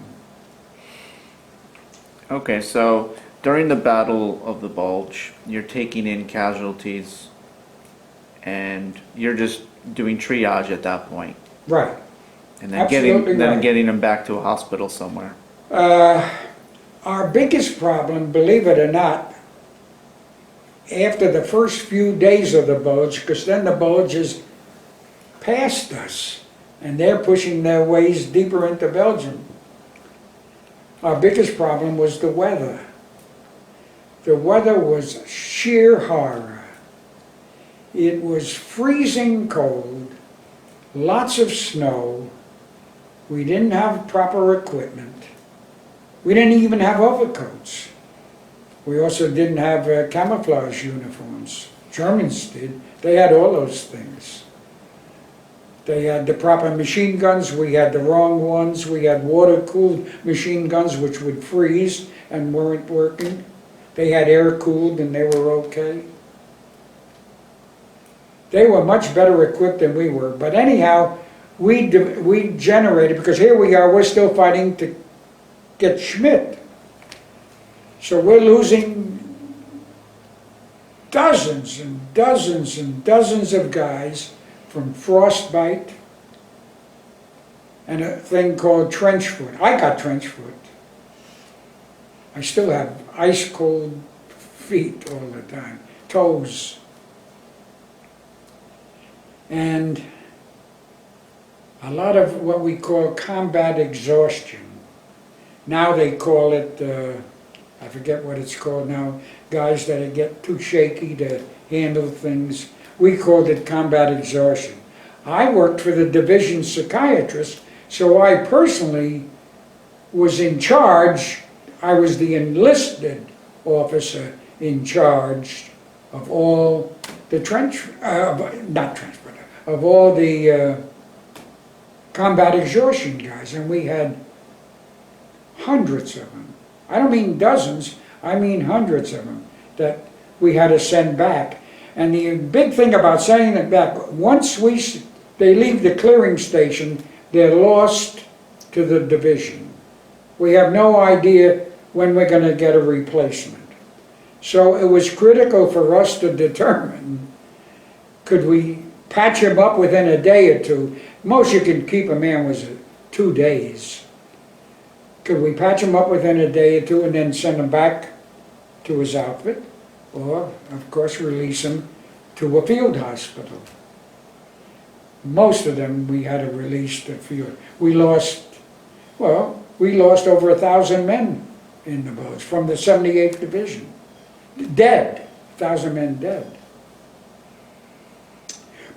Okay, so during the Battle of the Bulge, you're taking in casualties and you're just doing triage at that point, Right. and then Absolutely right. getting them back to a hospital somewhere. Our biggest problem, believe it or not, after the first few days of the Bulge, because then the Bulge is past us, and they're pushing their ways deeper into Belgium. Our biggest problem was the weather. The weather was sheer horror. It was freezing cold, lots of snow. We didn't have proper equipment. We didn't even have overcoats. We also didn't have camouflage uniforms. Germans did. They had all those things. They had the proper machine guns. We had the wrong ones. We had water-cooled machine guns which would freeze and weren't working. They had air-cooled and they were okay. They were much better equipped than we were. But anyhow, we generated, because here we are, we're still fighting to get Schmidt. So we're losing dozens and dozens and dozens of guys from frostbite and a thing called trench foot. I got trench foot. I still have ice cold feet all the time, toes. And a lot of what we call combat exhaustion. Now they call it, I forget what it's called now, guys that get too shaky to handle things. We called it combat exhaustion. I worked for the division psychiatrist, so I personally was in charge. I was the enlisted officer in charge of all the of all the combat exhaustion guys, and we had hundreds of them. I don't mean dozens, I mean hundreds of them that we had to send back. And the big thing about sending them back, once they leave the clearing station, they're lost to the division. We have no idea when we're going to get a replacement. So it was critical for us to determine, could we patch him up within a day or two? Most you can keep a man was 2 days. Could we patch him up within a day or two and then send him back to his outfit? Or, of course, release him to a field hospital. Most of them we had to release to field. We lost over 1,000 men in the Bulge from the 78th Division. Dead, 1,000 men dead.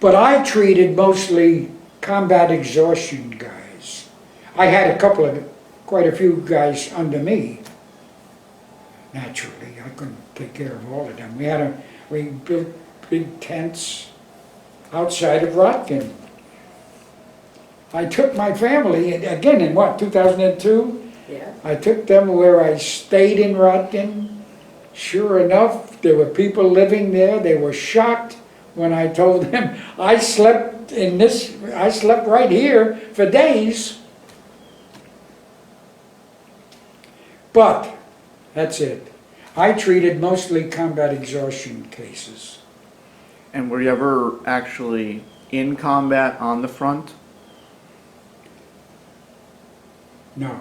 But I treated mostly combat exhaustion guys. I had quite a few guys under me. Naturally, I couldn't take care of all of them. We built big tents outside of Rotkin. I took my family, again in 2002? Yeah. I took them where I stayed in Rotkin. Sure enough, there were people living there. They were shocked when I told them I slept right here for days. But that's it. I treated mostly combat exhaustion cases. And were you ever actually in combat on the front? No.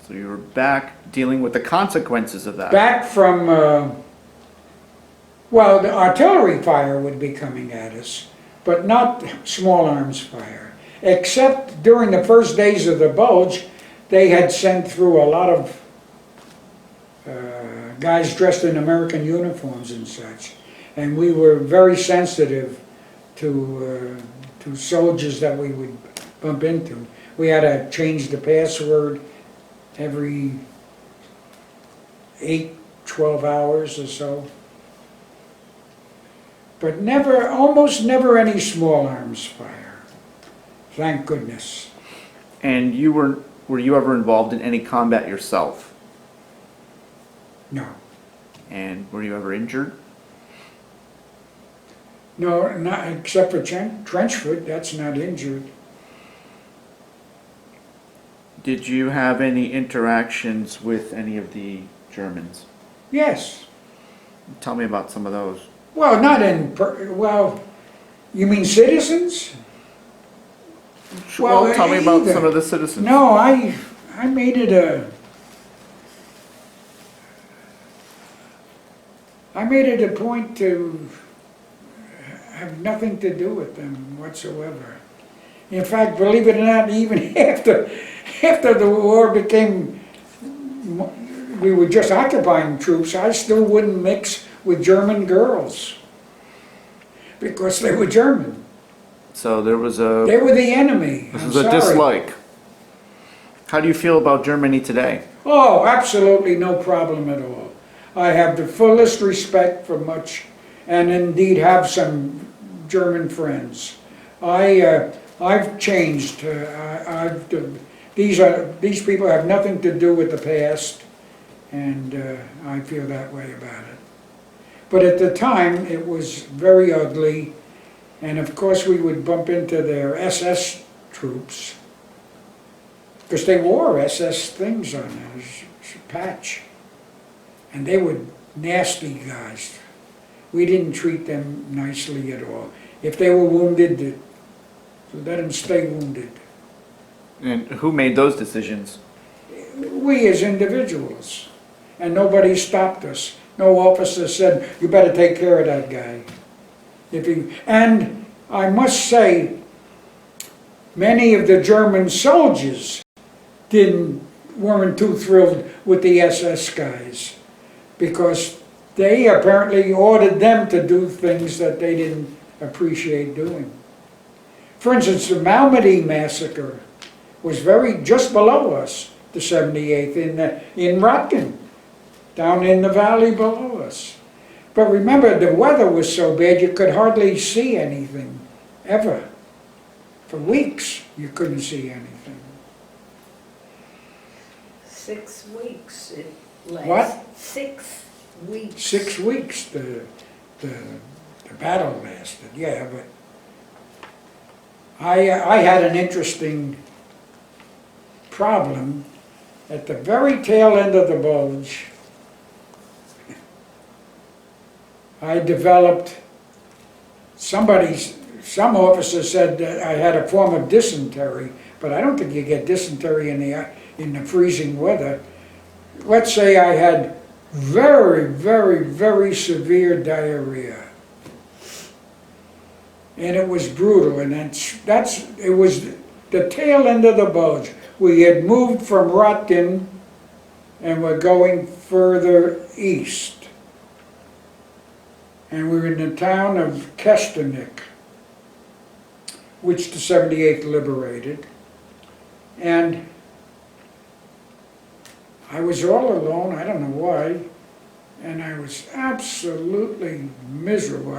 So you were back dealing with the consequences of that. Back from, the artillery fire would be coming at us, but not small arms fire. Except during the first days of the Bulge, they had sent through a lot of guys dressed in American uniforms and such. And we were very sensitive to soldiers that we would bump into. We had to change the password every 12 hours or so. But almost never any small arms fire. Thank goodness. And were you ever involved in any combat yourself? No. And were you ever injured? No, not, except for Trenchfoot, that's not injured. Did you have any interactions with any of the Germans? Yes. Tell me about some of those. Well, not in, well, you mean citizens? Well, tell me about either. some of the citizens. No, I made it a point to have nothing to do with them whatsoever. In fact, believe it or not, even after the war became, we were just occupying troops, I still wouldn't mix with German girls because they were German. So there was They a, were the enemy. this I'm was a sorry. dislike. How do you feel about Germany today? Oh, absolutely no problem at all. I have the fullest respect for much, and indeed have some German friends. I've changed. These people have nothing to do with the past, and I feel that way about it. But at the time, it was very ugly, and of course we would bump into their SS troops, because they wore SS things on their patch. And they were nasty guys. We didn't treat them nicely at all. If they were wounded, let them stay wounded. And who made those decisions? We as individuals. And nobody stopped us. No officer said, you better take care of that guy. And I must say, many of the German soldiers weren't too thrilled with the SS guys, because they apparently ordered them to do things that they didn't appreciate doing. For instance, the Malmedy massacre was just below us, the 78th, in Rotkin, down in the valley below us. But remember, the weather was so bad you could hardly see anything, ever. For weeks, you couldn't see anything. 6 weeks it lasted. What? 6 weeks. 6 weeks the battle lasted, yeah, but I had an interesting problem at the very tail end of the Bulge. I developed, some officer said that I had a form of dysentery, but I don't think you get dysentery in the freezing weather. Let's say I had very, very, very severe diarrhea. And it was brutal, and it was the tail end of the Bulge. We had moved from Rotkin and were going further east. And we were in the town of Kestenik, which the 78th liberated. And I was all alone, I don't know why, and I was absolutely miserable.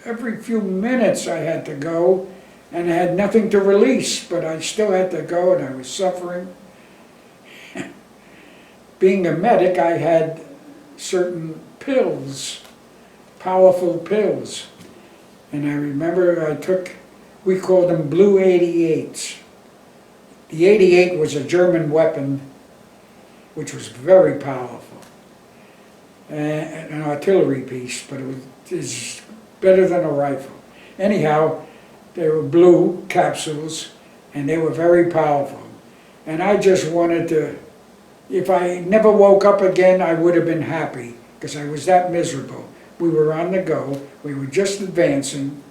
Every few minutes I had to go, and I had nothing to release, but I still had to go, and I was suffering. Being a medic, I had certain pills, powerful pills. And I remember we called them Blue 88s. The 88 was a German weapon, which was very powerful. An artillery piece, but it was better than a rifle. Anyhow, they were blue capsules, and they were very powerful. And I just wanted to, if I never woke up again, I would have been happy, because I was that miserable. We were on the go, we were just advancing.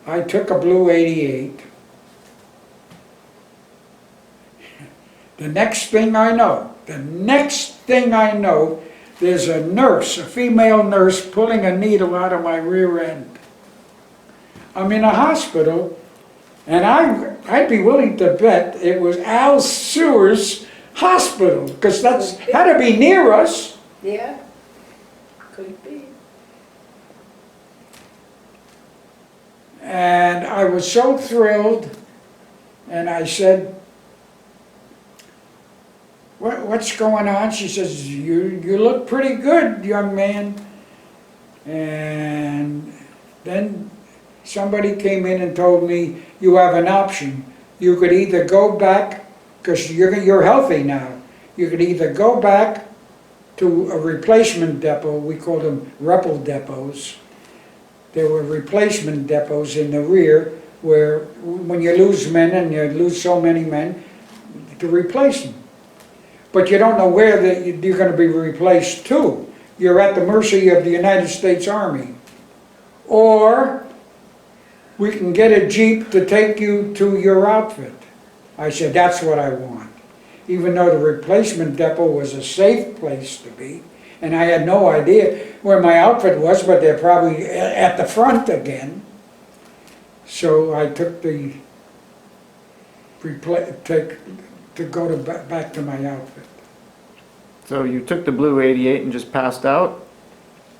I took a Blue 88. The next thing I know, there's a nurse, a female nurse, pulling a needle out of my rear end. I'm in a hospital, and I'd be willing to bet it was Al Sewer's hospital, because that's had to be near us. Yeah, could be. And I was so thrilled, and I said, what's going on? She says, you look pretty good, young man. And then somebody came in and told me, you have an option. You could either go back, because you're healthy now, you could either go back to a replacement depot, we called them REPL depots. There were replacement depots in the rear where when you lose men, and you lose so many men, to replace them. But you don't know where you're going to be replaced to. You're at the mercy of the United States Army. Or we can get a Jeep to take you to your outfit. I said, that's what I want. Even though the replacement depot was a safe place to be, and I had no idea where my outfit was, but they're probably at the front again. So I took the to go back to my outfit. So you took the blue 88 and just passed out?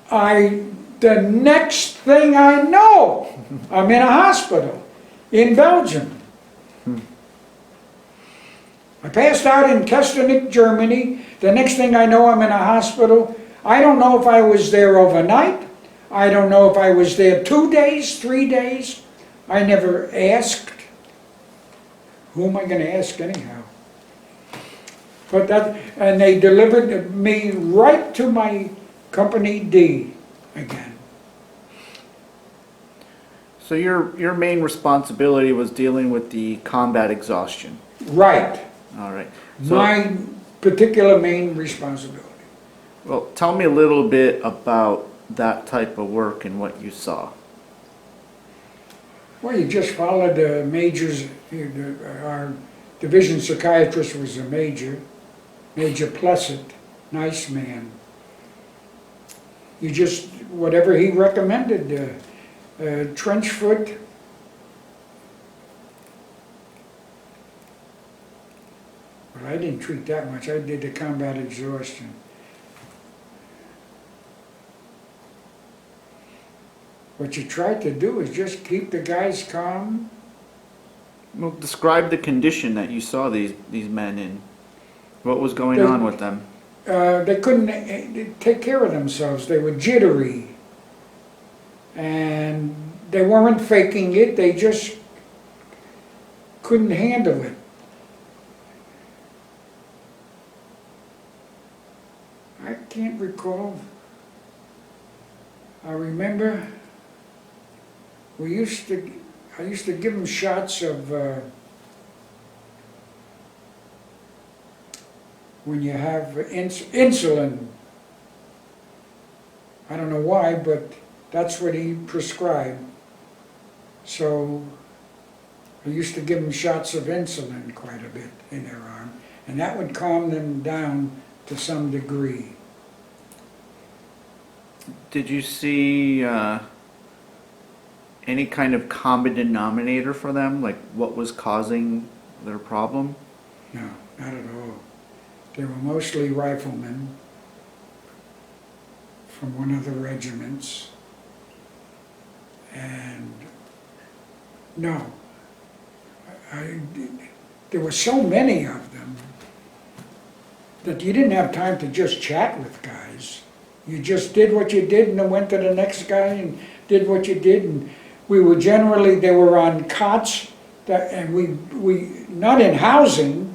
The next thing I know, I'm in a hospital in Belgium. I passed out in Kestenick, Germany. The next thing I know, I'm in a hospital. I don't know if I was there overnight. I don't know if I was there 2 days, 3 days. I never asked. Who am I going to ask anyhow? But and they delivered me right to my Company D again. So your main responsibility was dealing with the combat exhaustion. Right. All right. So, My particular main responsibility. well, tell me a little bit about that type of work and what you saw. Well, you just followed the majors. Our division psychiatrist was a major, Major Plessett, nice man. You just, whatever he recommended, trench foot, but I didn't treat that much. I did the combat exhaustion. What you try to do is just keep the guys calm. Well, describe the condition that you saw these men in. What was going on with them? They couldn't take care of themselves. They were jittery. And they weren't faking it. They just couldn't handle it. I can't recall. I remember I used to give them shots of when you have insulin. I don't know why, but that's what he prescribed. So I used to give them shots of insulin quite a bit in their arm, and that would calm them down to some degree. Did you see any kind of common denominator for them, like what was causing their problem? No, not at all. They were mostly riflemen from one of the regiments. And no, there were so many of them that you didn't have time to just chat with guys. You just did what you did and then went to the next guy and did what you did. And we were generally, they were on cots, and we not in housing.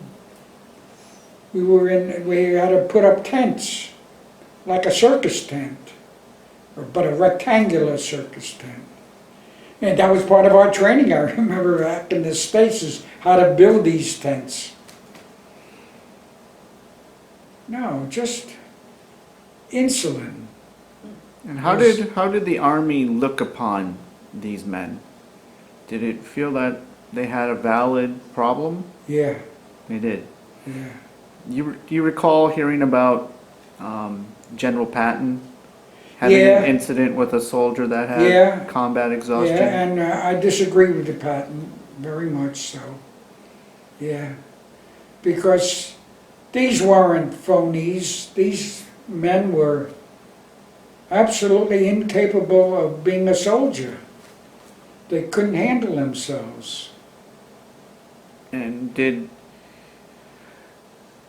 We had to put up tents, like a circus tent, but a rectangular circus tent. And that was part of our training. I remember back in the States is how to build these tents. No, just insulin. And how did the Army look upon these men? Did it feel that they had a valid problem? Yeah. They did. Yeah. Do you recall hearing about General Patton having an incident with a soldier that had combat exhaustion? Yeah, and I disagree with the Patton, very much so. Yeah, because these weren't phonies. These men were absolutely incapable of being a soldier. They couldn't handle themselves. And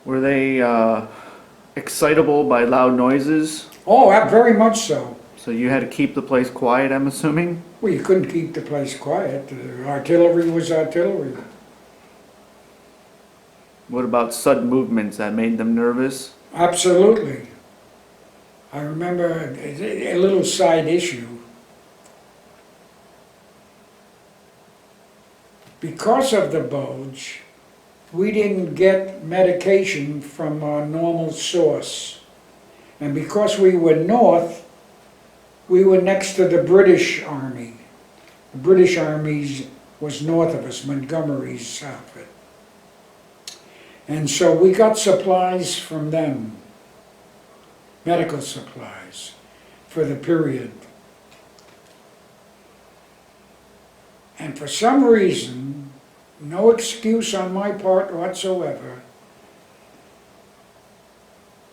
were they excitable by loud noises? Oh, very much so. So you had to keep the place quiet, I'm assuming? Well, you couldn't keep the place quiet. The artillery was artillery. What about sudden movements that made them nervous? Absolutely. I remember a little side issue. Because of the bulge, we didn't get medication from our normal source. And because we were north, we were next to the British Army. The British Army was north of us, Montgomery's outfit. And so we got supplies from them, medical supplies, for the period. And for some reason, no excuse on my part whatsoever,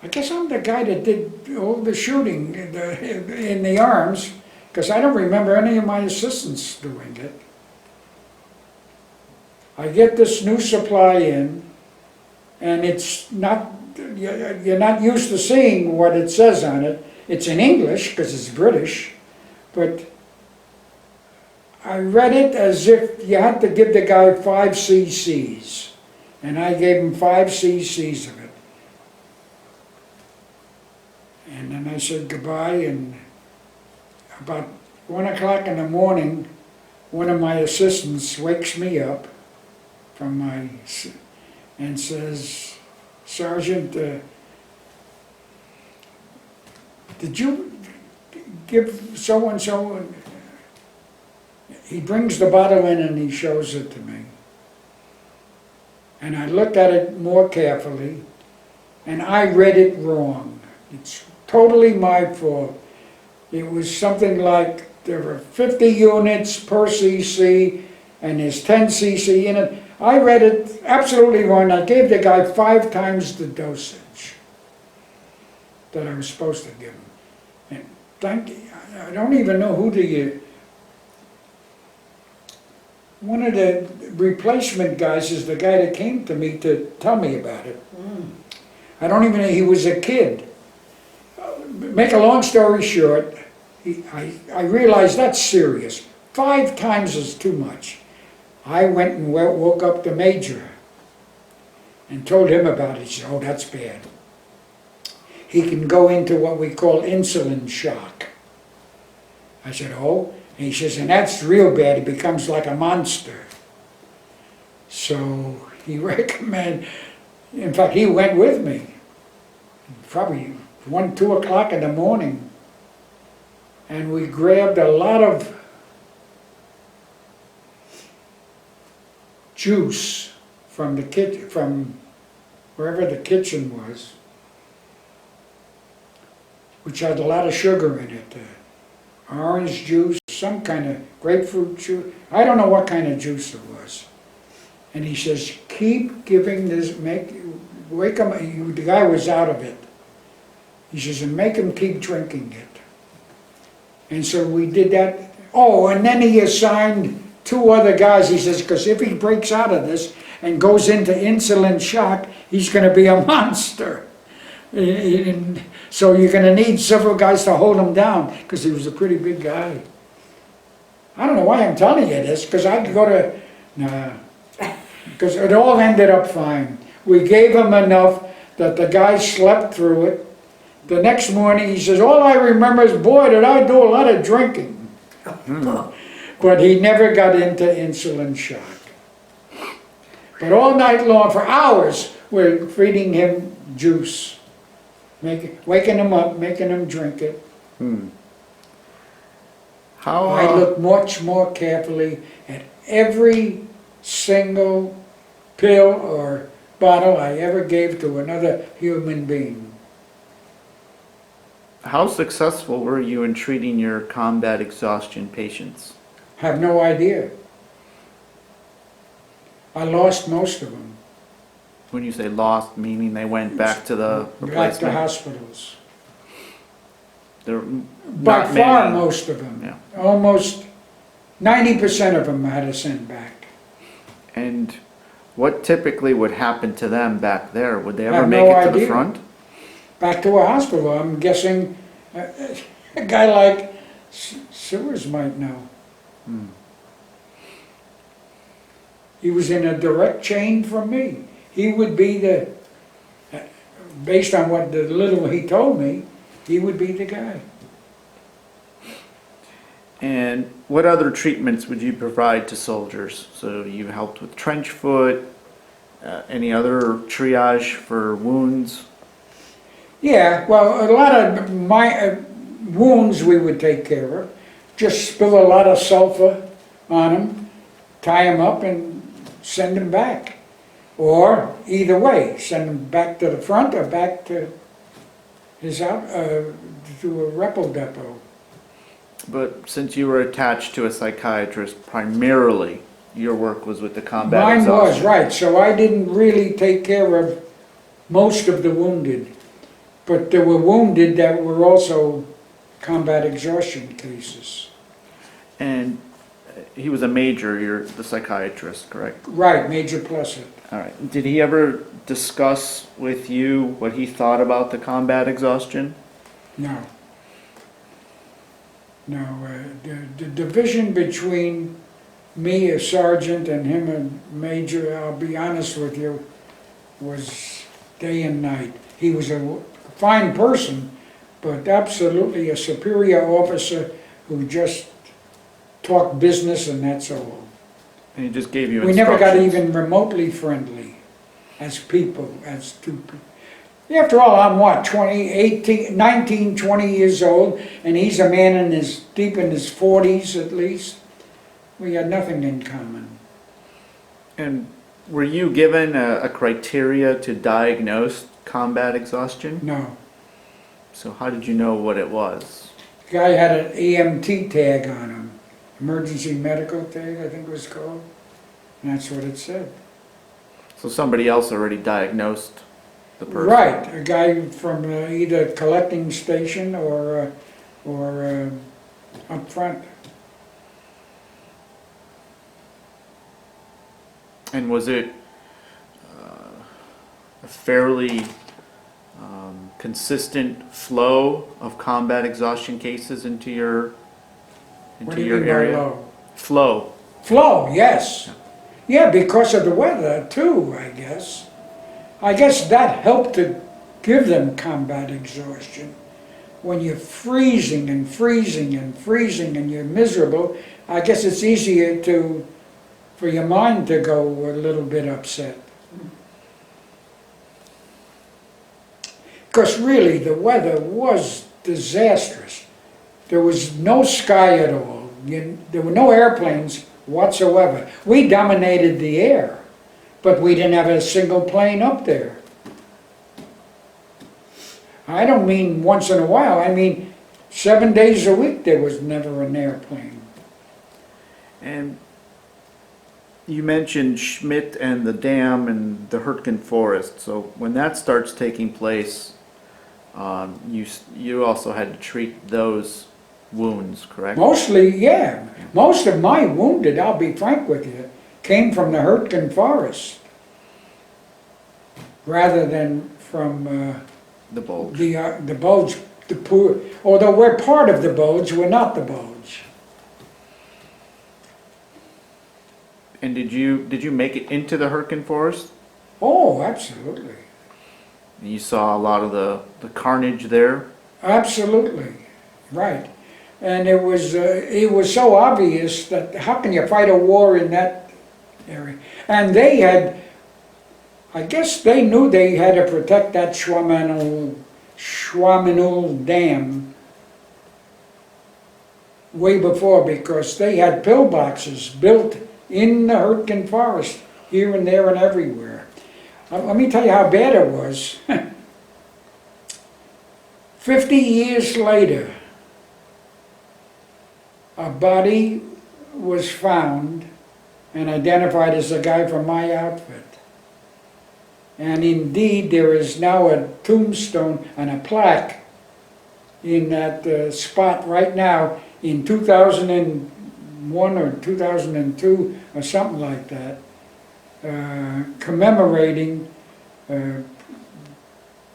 I guess I'm the guy that did all the shooting in the arms, because I don't remember any of my assistants doing it. I get this new supply in, and it's not, you're not used to seeing what it says on it. It's in English, because it's British, but I read it as if you had to give the guy 5 cc's, and I gave him 5 cc's of it. And then I said goodbye, and about 1 o'clock in the morning, one of my assistants wakes me up from my, and says, "Sergeant, did you give so-and-so?" He brings the bottle in and he shows it to me. And I looked at it more carefully, and I read it wrong. It's totally my fault. It was something like there were 50 units per cc and there's 10 cc in it. I read it absolutely wrong. I gave the guy 5 times the dosage that I was supposed to give him. And thank you. I don't even know who one of the replacement guys is the guy that came to me to tell me about it. I don't even know, he was a kid. Make a long story short, I realized that's serious. 5 times is too much. I went and woke up the major and told him about it. He said, "Oh, that's bad. He can go into what we call insulin shock." I said, "Oh?" And he says, "And that's real bad. He becomes like a monster." So he recommended, in fact, he went with me. Probably 1, 2 o'clock in the morning, and we grabbed a lot of juice from the kitchen, from wherever the kitchen was, which had a lot of sugar in it. Orange juice, some kind of grapefruit juice. I don't know what kind of juice it was. And he says, "Keep giving this, wake him," the guy was out of it. He says, "and make him keep drinking it." And so we did that. Oh, and then he assigned 2 other guys. He says, because if he breaks out of this and goes into insulin shock, he's going to be a monster. And so you're going to need several guys to hold him down, because he was a pretty big guy. I don't know why I'm telling you this, because I could go to, because it all ended up fine. We gave him enough that the guy slept through it. The next morning he says, "All I remember is, boy, did I do a lot of drinking." But he never got into insulin shock. But all night long, for hours, we're feeding him juice. Waking him up, making him drink it. How, I looked much more carefully at every single pill or bottle I ever gave to another human being. how successful were you in treating your combat exhaustion patients? Have no idea. I lost most of them. When you say lost, meaning they went back to the Back to replacement? hospitals. There By not far, many. most of them. Yeah. Almost 90% of them I had to send back. And what typically would happen to them back there? Would they I ever have make no it to the idea. front? Back to a hospital, I'm guessing. A guy like Sewers might know. Hmm. He was in a direct chain from me. He would be the, based on what the little he told me, he would be the guy. And what other treatments would you provide to soldiers? So you helped with trench foot, any other triage for wounds? Yeah, well, a lot of my wounds we would take care of. Just spill a lot of sulfur on them, tie them up and send them back. Or either way, send them back to the front or back to his out, to a Repel depot. But since you were attached to a psychiatrist, primarily your work was with the combat Mine was, exhaustion. right, so I didn't really take care of most of the wounded. But there were wounded that were also combat exhaustion cases. And he was a major, you're the psychiatrist, correct? Right, Major Plessett. All right. Did he ever discuss with you what he thought about the combat exhaustion? No. No, the division between me, a sergeant, and him, a major, I'll be honest with you, was day and night. He was a fine person, but absolutely a superior officer who just talked business and that's all. And he just gave you We never got instructions? even remotely friendly as people, as two people. After all, I'm what, 20, 18, 19, 20 years old, and he's a man in his, deep in his 40s at least. We had nothing in common. And were you given a criteria to diagnose combat exhaustion? No. So how did you know what it was? The guy had an EMT tag on him, emergency medical tag, I think it was called. And that's what it said. So somebody else already diagnosed the person? Right, a guy from either collecting station or up front. And was it a fairly consistent flow of combat exhaustion cases into your What do you mean by area? low? Flow. Flow, yes. Yeah, because of the weather too, I guess. I guess that helped to give them combat exhaustion. When you're freezing and freezing and freezing and you're miserable, I guess it's easier for your mind to go a little bit upset. Because really, the weather was disastrous. There was no sky at all. There were no airplanes whatsoever. We dominated the air, but we didn't have a single plane up there. I don't mean once in a while, I mean 7 days a week there was never an airplane. And you mentioned Schmidt and the dam and the Erskine forest. So when that starts taking place, you also had to treat those wounds, correct? Mostly, yeah. Most of my wounded, I'll be frank with you, came from the Erskine forest rather than from The Bulge. the Bulge. The poor, although we're part of the Bulge, we're not the Bulge. And did you make it into the Erskine forest? Oh, absolutely. And you saw a lot of the carnage there? Absolutely, right. And it was so obvious that how can you fight a war in that area? And they had, I guess they knew they had to protect that Schwamenul Dam way before, because they had pillboxes built in the Erskine forest, here and there and everywhere. Let me tell you how bad it was. 50 years later, a body was found and identified as a guy from my outfit. And indeed, there is now a tombstone and a plaque in that spot right now in 2001 or 2002 or something like that, commemorating,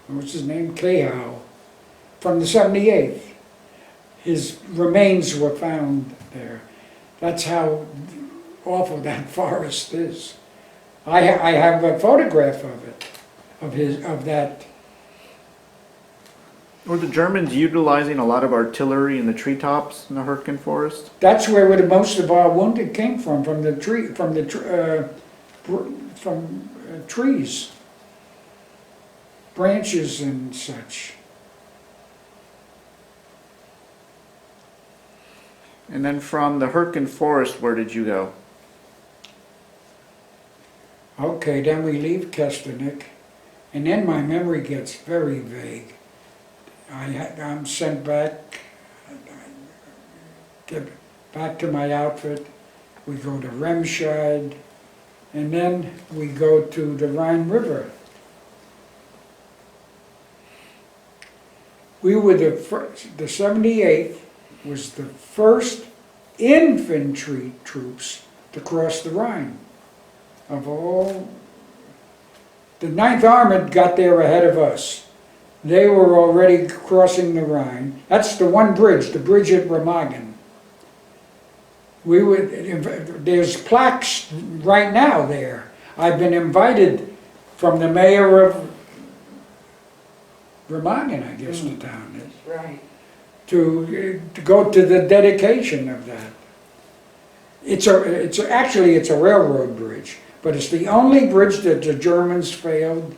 what's his name, Cahow, from the 78th. his remains were found there. That's how awful that forest is. I have a photograph of it, of that. Were the Germans utilizing a lot of artillery in the treetops in the Hürtgen forest? That's where the most of our wounded came from the trees, branches and such. And then from the Hürtgen forest, where did you go? Okay, then we leave Kesternick, and then my memory gets very vague. I'm sent back, get back to my outfit. We go to Remscheid, and then we go to the Rhine River. We were the first, the 78th was the first infantry troops to cross the Rhine. Of all, the 9th Armored got there ahead of us. They were already crossing the Rhine. That's the one bridge, the bridge at Remagen. There's plaques right now there. I've been invited from the mayor of Remagen, I guess the town is, Right. to go to the dedication of that. Actually it's a railroad bridge, but it's the only bridge that the Germans failed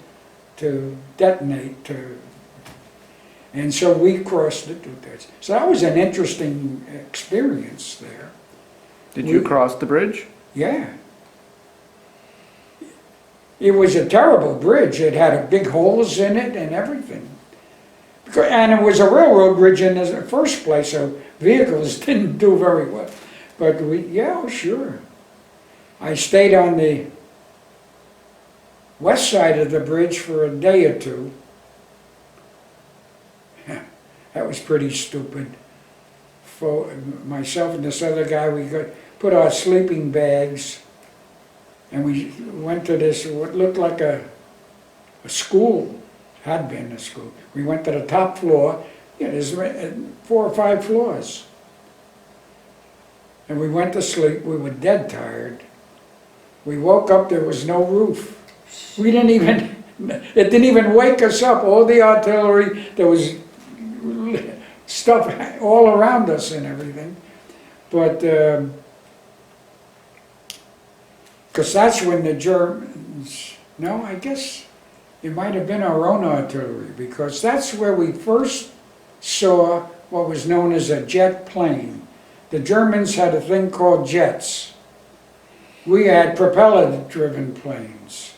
to detonate to. And so we crossed it with that. So that was an interesting experience there. Did you cross the bridge? Yeah. It was a terrible bridge. It had big holes in it and everything. And it was a railroad bridge in the first place, so vehicles didn't do very well. But yeah, sure. I stayed on the west side of the bridge for a day or two. That was pretty stupid. Myself and this other guy, we put our sleeping bags, and we went to this, what looked like a school, had been a school. We went to the top floor. There's 4 or 5 floors. And we went to sleep. We were dead tired. We woke up, there was no roof. We didn't even, it didn't even wake us up. All the artillery, there was stuff all around us and everything. But, because that's when the Germans, no, I guess it might have been our own artillery, because that's where we first saw what was known as a jet plane. The Germans had a thing called jets. We had propeller-driven planes.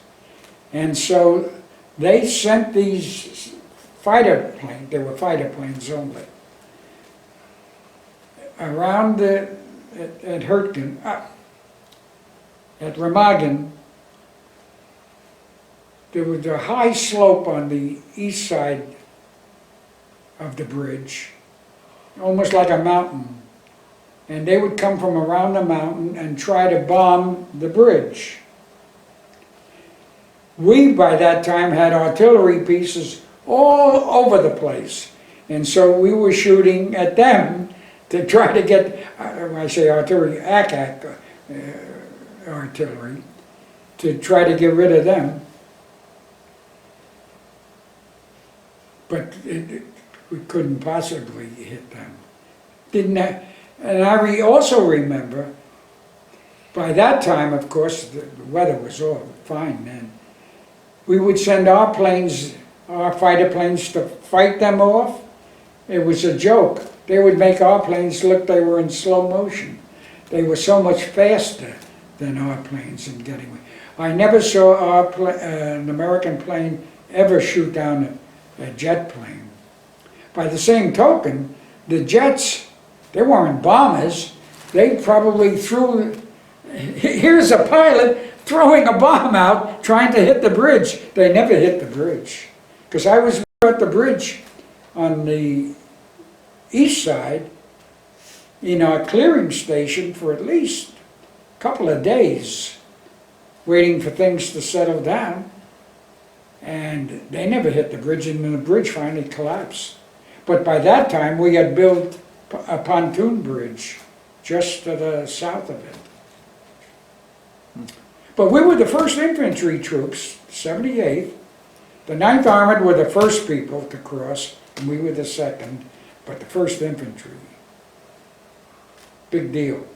And so they sent these fighter planes, they were fighter planes only, around at Hürtgen, at Remagen. There was a high slope on the east side of the bridge, almost like a mountain. And they would come from around the mountain and try to bomb the bridge. We, by that time, had artillery pieces all over the place. And so we were shooting at them to try to get, when I say artillery, artillery, to try to get rid of them. But we couldn't possibly hit them. And I also remember, by that time, of course, the weather was all fine then. We would send our planes, our fighter planes, to fight them off. It was a joke. They would make our planes look they were in slow motion. They were so much faster than our planes in getting away. I never saw an American plane ever shoot down a jet plane. By the same token, the jets, they weren't bombers. They probably threw, here's a pilot throwing a bomb out, trying to hit the bridge. They never hit the bridge. Because I was at the bridge on the east side in our clearing station for at least a couple of days, waiting for things to settle down. And they never hit the bridge, and the bridge finally collapsed. But by that time, we had built a pontoon bridge just to the south of it. But we were the first infantry troops, 78th. The 9th Armored were the first people to cross, and we were the second, but the first infantry. Big deal.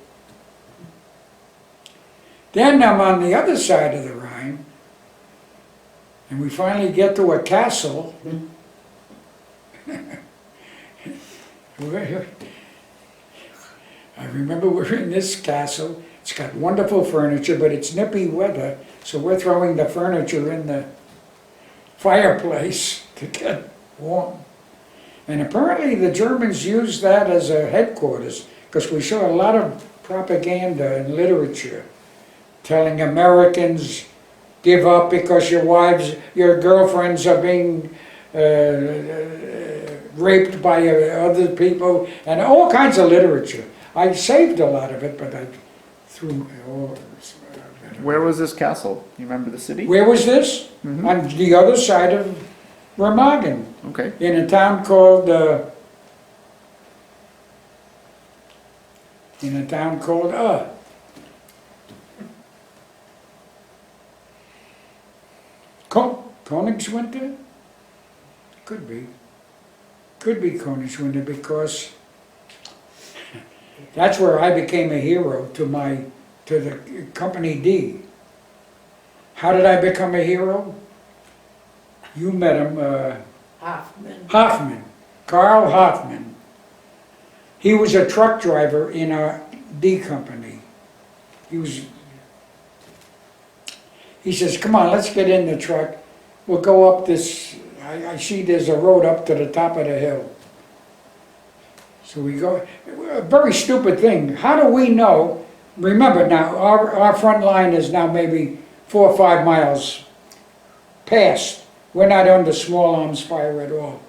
Then I'm on the other side of the Rhine, and we finally get to a castle. I remember we're in this castle. It's got wonderful furniture, but it's nippy weather, so we're throwing the furniture in the fireplace to get warm. And apparently the Germans used that as a headquarters, because we saw a lot of propaganda and literature telling Americans, give up because your wives, your girlfriends are being raped by other people, and all kinds of literature. I saved a lot of it, but I threw all of it. Where was this castle? You remember the city? Where was this? On the other side of Remagen, Okay. in a town called Königswinter? Could be. Could be Königswinter, because that's where I became a hero to the Company D. How did I become a hero? You met him, Hoffman, Karl Hoffman. He was a truck driver in our D company. He says, come on, let's get in the truck. We'll go up this, I see there's a road up to the top of the hill. So we go, a very stupid thing. How do we know? Remember now, our front line is now maybe 4 or 5 miles past. We're not under small arms fire at all.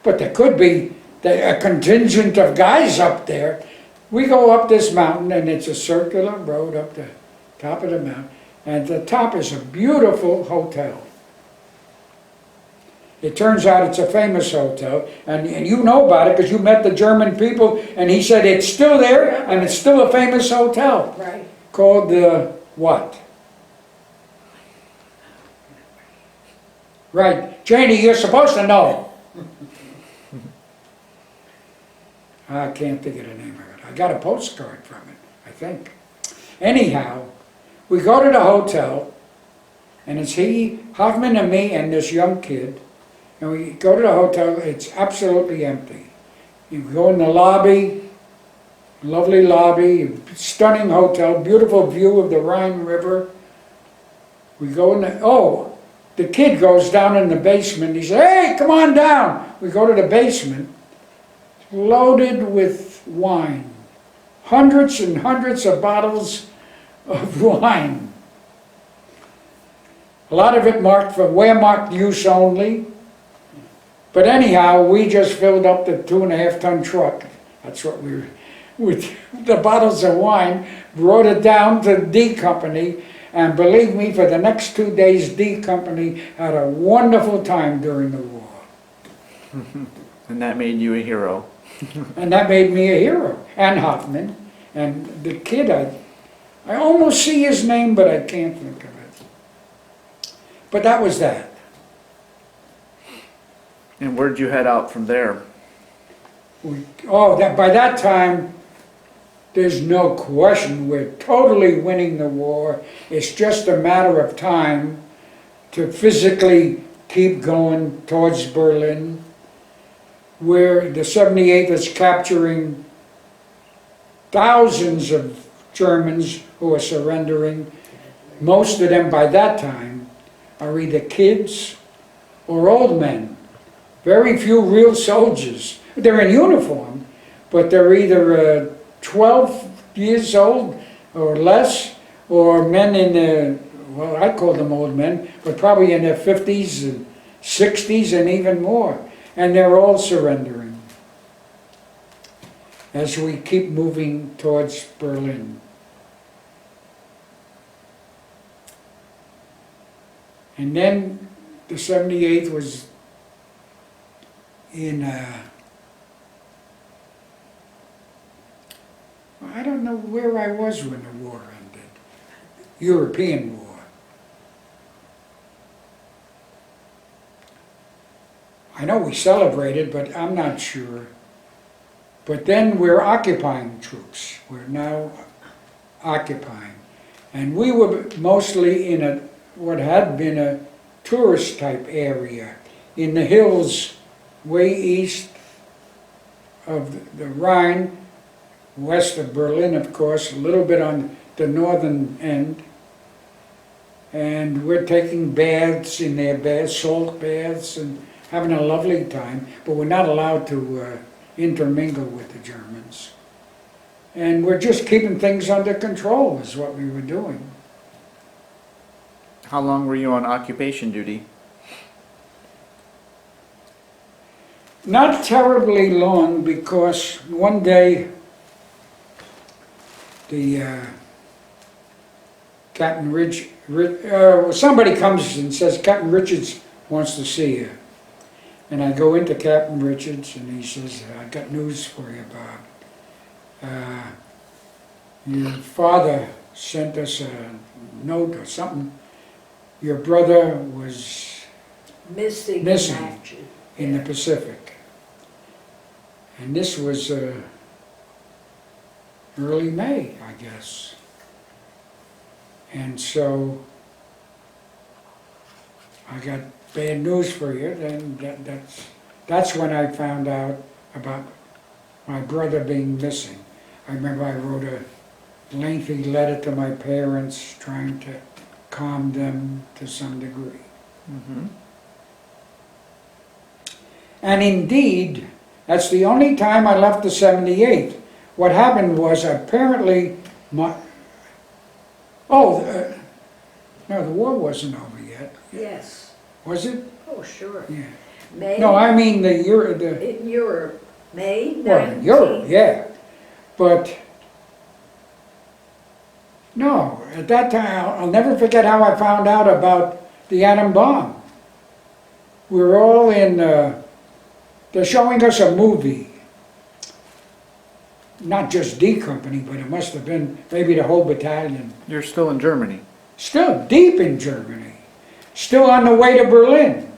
But there could be a contingent of guys up there. We go up this mountain, and it's a circular road up the top of the mountain. And at the top is a beautiful hotel. It turns out it's a famous hotel, and you know about it because you met the German people, and he said it's still there, and it's still a famous hotel. Right. Called the what? Right. Janie, you're supposed to know. I can't think of the name of it. I got a postcard from it, I think. Anyhow, we go to the hotel, and it's Hoffman and me and this young kid, and we go to the hotel. It's absolutely empty. You go in the lobby, lovely lobby, stunning hotel, beautiful view of the Rhine River. We go in the kid goes down in the basement. He says, hey, come on down. We go to the basement, loaded with wine. Hundreds and hundreds of bottles of wine. A lot of it marked for wear-marked use only. But anyhow, we just filled up the 2.5-ton truck. That's what we were, with the bottles of wine, brought it down to D Company, and believe me, for the next 2 days, D Company had a wonderful time during the war. And that made you a hero. And that made me a hero. And Hoffman. And the kid, I almost see his name, but I can't think of it. But that was that. And where'd you head out from there? By that time, there's no question, we're totally winning the war. It's just a matter of time to physically keep going towards Berlin, where the 78th is capturing thousands of Germans who are surrendering. Most of them by that time are either kids or old men. Very few real soldiers. They're in uniform, but they're either 12 years old or less, or men in their, well, I call them old men, but probably in their 50s and 60s and even more. And they're all surrendering as we keep moving towards Berlin. And then the 78th was in I don't know where I was when the war ended. European War. I know we celebrated, but I'm not sure. But then we're occupying troops. We're now occupying. And we were mostly in what had been a tourist type area in the hills way east of the Rhine, west of Berlin, of course, a little bit on the northern end. And we're taking baths in their baths, salt baths, and having a lovely time, but we're not allowed to intermingle with the Germans. And we're just keeping things under control is what we were doing. How long were you on occupation duty? Not terribly long, because one day the somebody comes and says, Captain Richards wants to see you. And I go into Captain Richards and he says, I got news for you, Bob. Your father sent us a note or something. Your brother was Missing in the Pacific. And this was early May, I guess. And so I got bad news for you. Then that's when I found out about my brother being missing. I remember I wrote a lengthy letter to my parents trying to calm them to some degree. Mm-hmm. And indeed, that's the only time I left the 78th. What happened was apparently no, the war wasn't over yet. Yes. Was it? Oh, sure. Yeah. May. No, I mean In Europe, May 19th. well, in Europe, yeah. But no, at that time, I'll never forget how I found out about the atom bomb. We were all in, they're showing us a movie. Not just D Company, but it must have been maybe the whole battalion. You're still in Germany. Still deep in Germany. Still on the way to Berlin,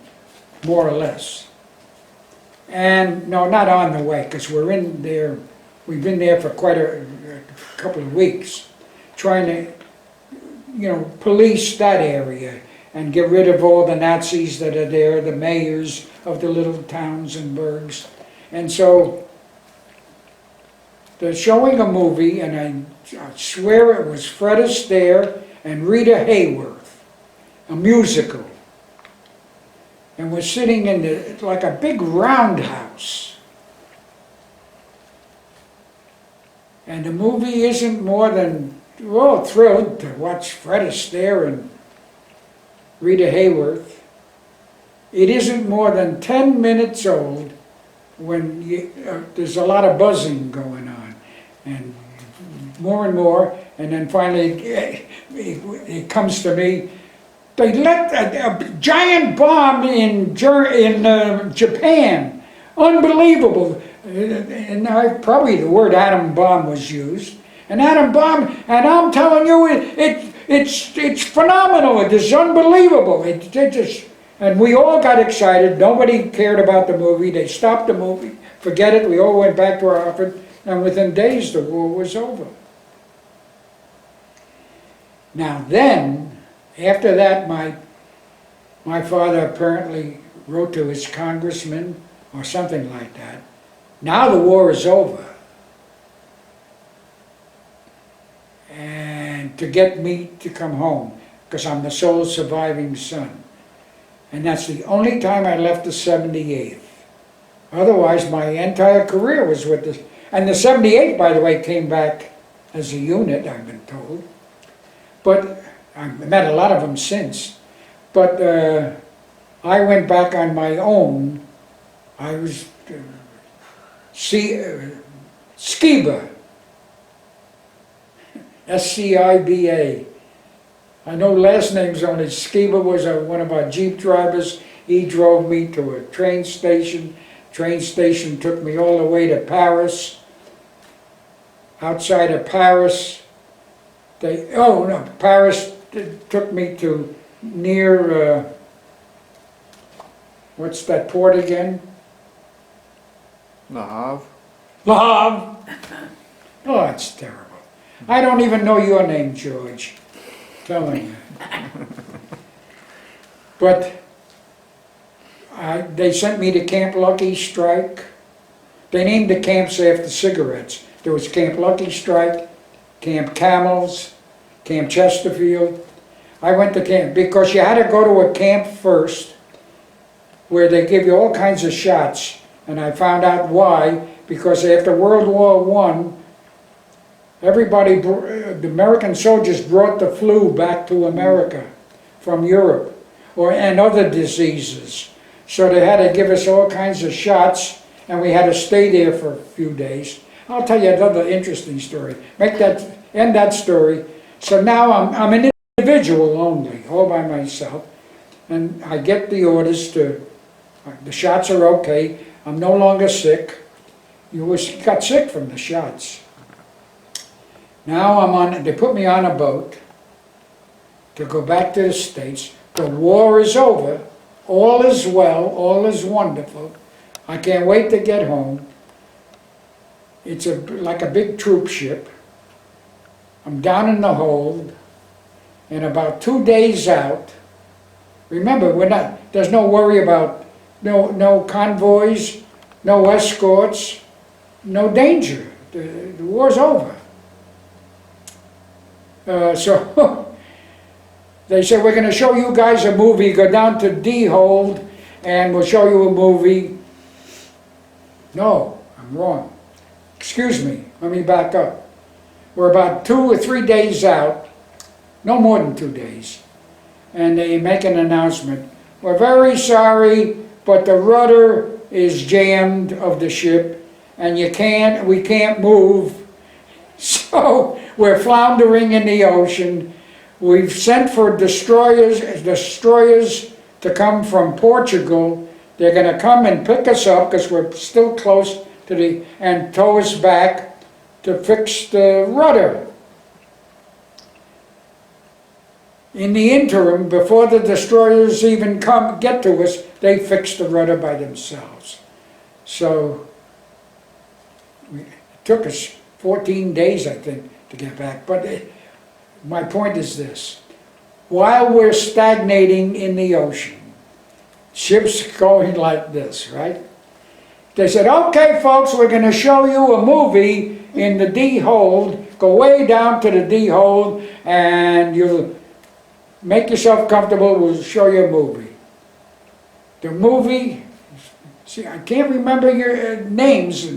more or less. And, no, not on the way, because we're in there, we've been there for quite a couple of weeks, trying to, police that area and get rid of all the Nazis that are there, the mayors of the little towns and burgs. And so, they're showing a movie, and I swear it was Fred Astaire and Rita Hayworth, a musical. And we're sitting in like a big roundhouse. And the movie isn't more than, we're all thrilled to watch Fred Astaire and Rita Hayworth. It isn't more than 10 minutes old when there's a lot of buzzing going on. And more, and then finally it comes to me, they let a giant bomb in Japan. Unbelievable. And probably the word atom bomb was used. An atom bomb, and I'm telling you, it's phenomenal. It is unbelievable. And we all got excited. Nobody cared about the movie. They stopped the movie. Forget it. We all went back to our office. And within days, the war was over. Now then, after that, my father apparently wrote to his congressman or something like that. Now the war is over. And to get me to come home, because I'm the sole surviving son. And that's the only time I left the 78th. Otherwise, my entire career was with this. And the 78th, by the way, came back as a unit, I've been told. But I've met a lot of them since. But I went back on my own. I was Skiba. S-C-I-B-A. I know last name's on it. Skiba was one of our Jeep drivers. He drove me to a train station. Train station took me all the way to Paris. outside of Paris. Paris took me to near, what's that port again? Le Havre. Le Havre. Oh, it's terrible. I don't even know your name, George. Telling you. But they sent me to Camp Lucky Strike. They named the camps after cigarettes. There was Camp Lucky Strike, Camp Camels, Camp Chesterfield. I went to camp because you had to go to a camp first where they give you all kinds of shots. And I found out why, because after World War I, everybody, the American soldiers brought the flu back to America from Europe and other diseases. So they had to give us all kinds of shots, and we had to stay there for a few days. I'll tell you another interesting story. End that story. So now I'm an individual only, all by myself, and I get the orders the shots are okay. I'm no longer sick. You got sick from the shots. Now they put me on a boat to go back to the States. The war is over. All is well. All is wonderful. I can't wait to get home. It's like a big troop ship. I'm down in the hold, and about 2 days out, remember, there's no worry about no convoys, no escorts, no danger. The war's over. So they said, we're going to show you guys a movie. Go down to D hold, and we'll show you a movie. No, I'm wrong. Excuse me, let me back up. We're about 2 or 3 days out, no more than 2 days, and they make an announcement. We're very sorry, but the rudder is jammed of the ship, and we can't move. So we're floundering in the ocean. We've sent for destroyers to come from Portugal. They're going to come and pick us up because we're still close to and tow us back to fix the rudder. In the interim, before the destroyers even get to us, they fixed the rudder by themselves. So it took us 14 days, I think, to get back. But my point is this. While we're stagnating in the ocean, ships going like this, right? They said, okay, folks, we're going to show you a movie in the D hold. Go way down to the D hold, and you'll make yourself comfortable. We'll show you a movie. The movie, see, I can't remember your names.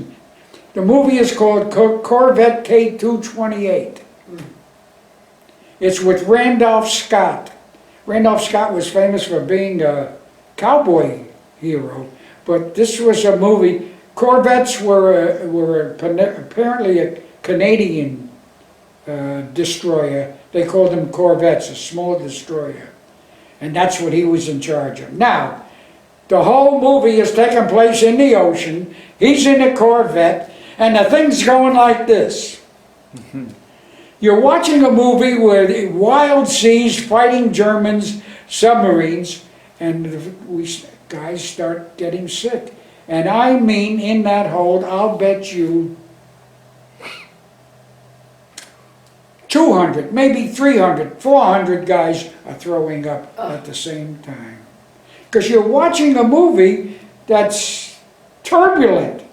The movie is called Corvette K-228. It's with Randolph Scott. Randolph Scott was famous for being a cowboy hero, but this was a movie. Corvettes were apparently a Canadian destroyer. They called them Corvettes, a small destroyer. And that's what he was in charge of. Now, the whole movie is taking place in the ocean. He's in a Corvette, and the thing's going like this. You're watching a movie where the wild seas fighting Germans, submarines, and guys start getting sick. And I mean, in that hold, I'll bet you 200, maybe 300, 400 guys are throwing up at the same time. Because you're watching a movie that's turbulent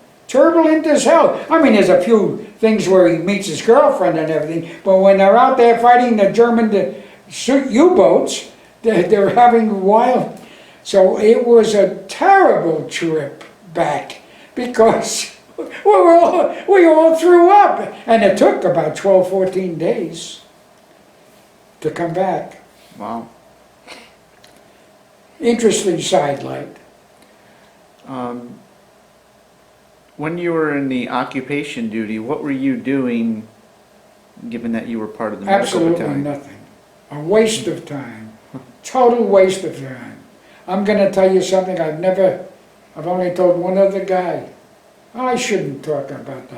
as hell. I mean, there's a few things where he meets his girlfriend and everything, but when they're out there fighting the German U-boats, they're having wild. So it was a terrible trip back because we all threw up. And it took about 12, 14 days to come back. Wow. Interesting sidelight. When you were in the occupation duty, what were you doing, given that you were part of the medical Absolutely battalion? nothing. A waste of time. Total waste of time. I'm going to tell you something I've only told one other guy. I shouldn't talk about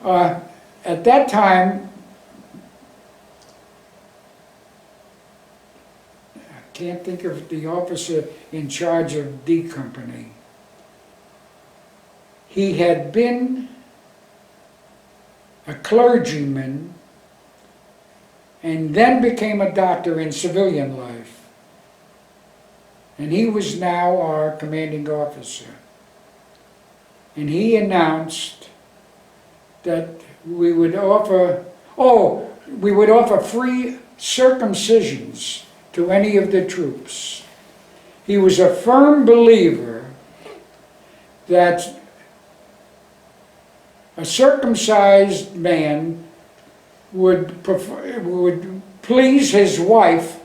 that. at that time, I can't think of the officer in charge of D Company. He had been a clergyman and then became a doctor in civilian life. And he was now our commanding officer. And he announced that we would offer free circumcisions to any of the troops. He was a firm believer that a circumcised man would please his wife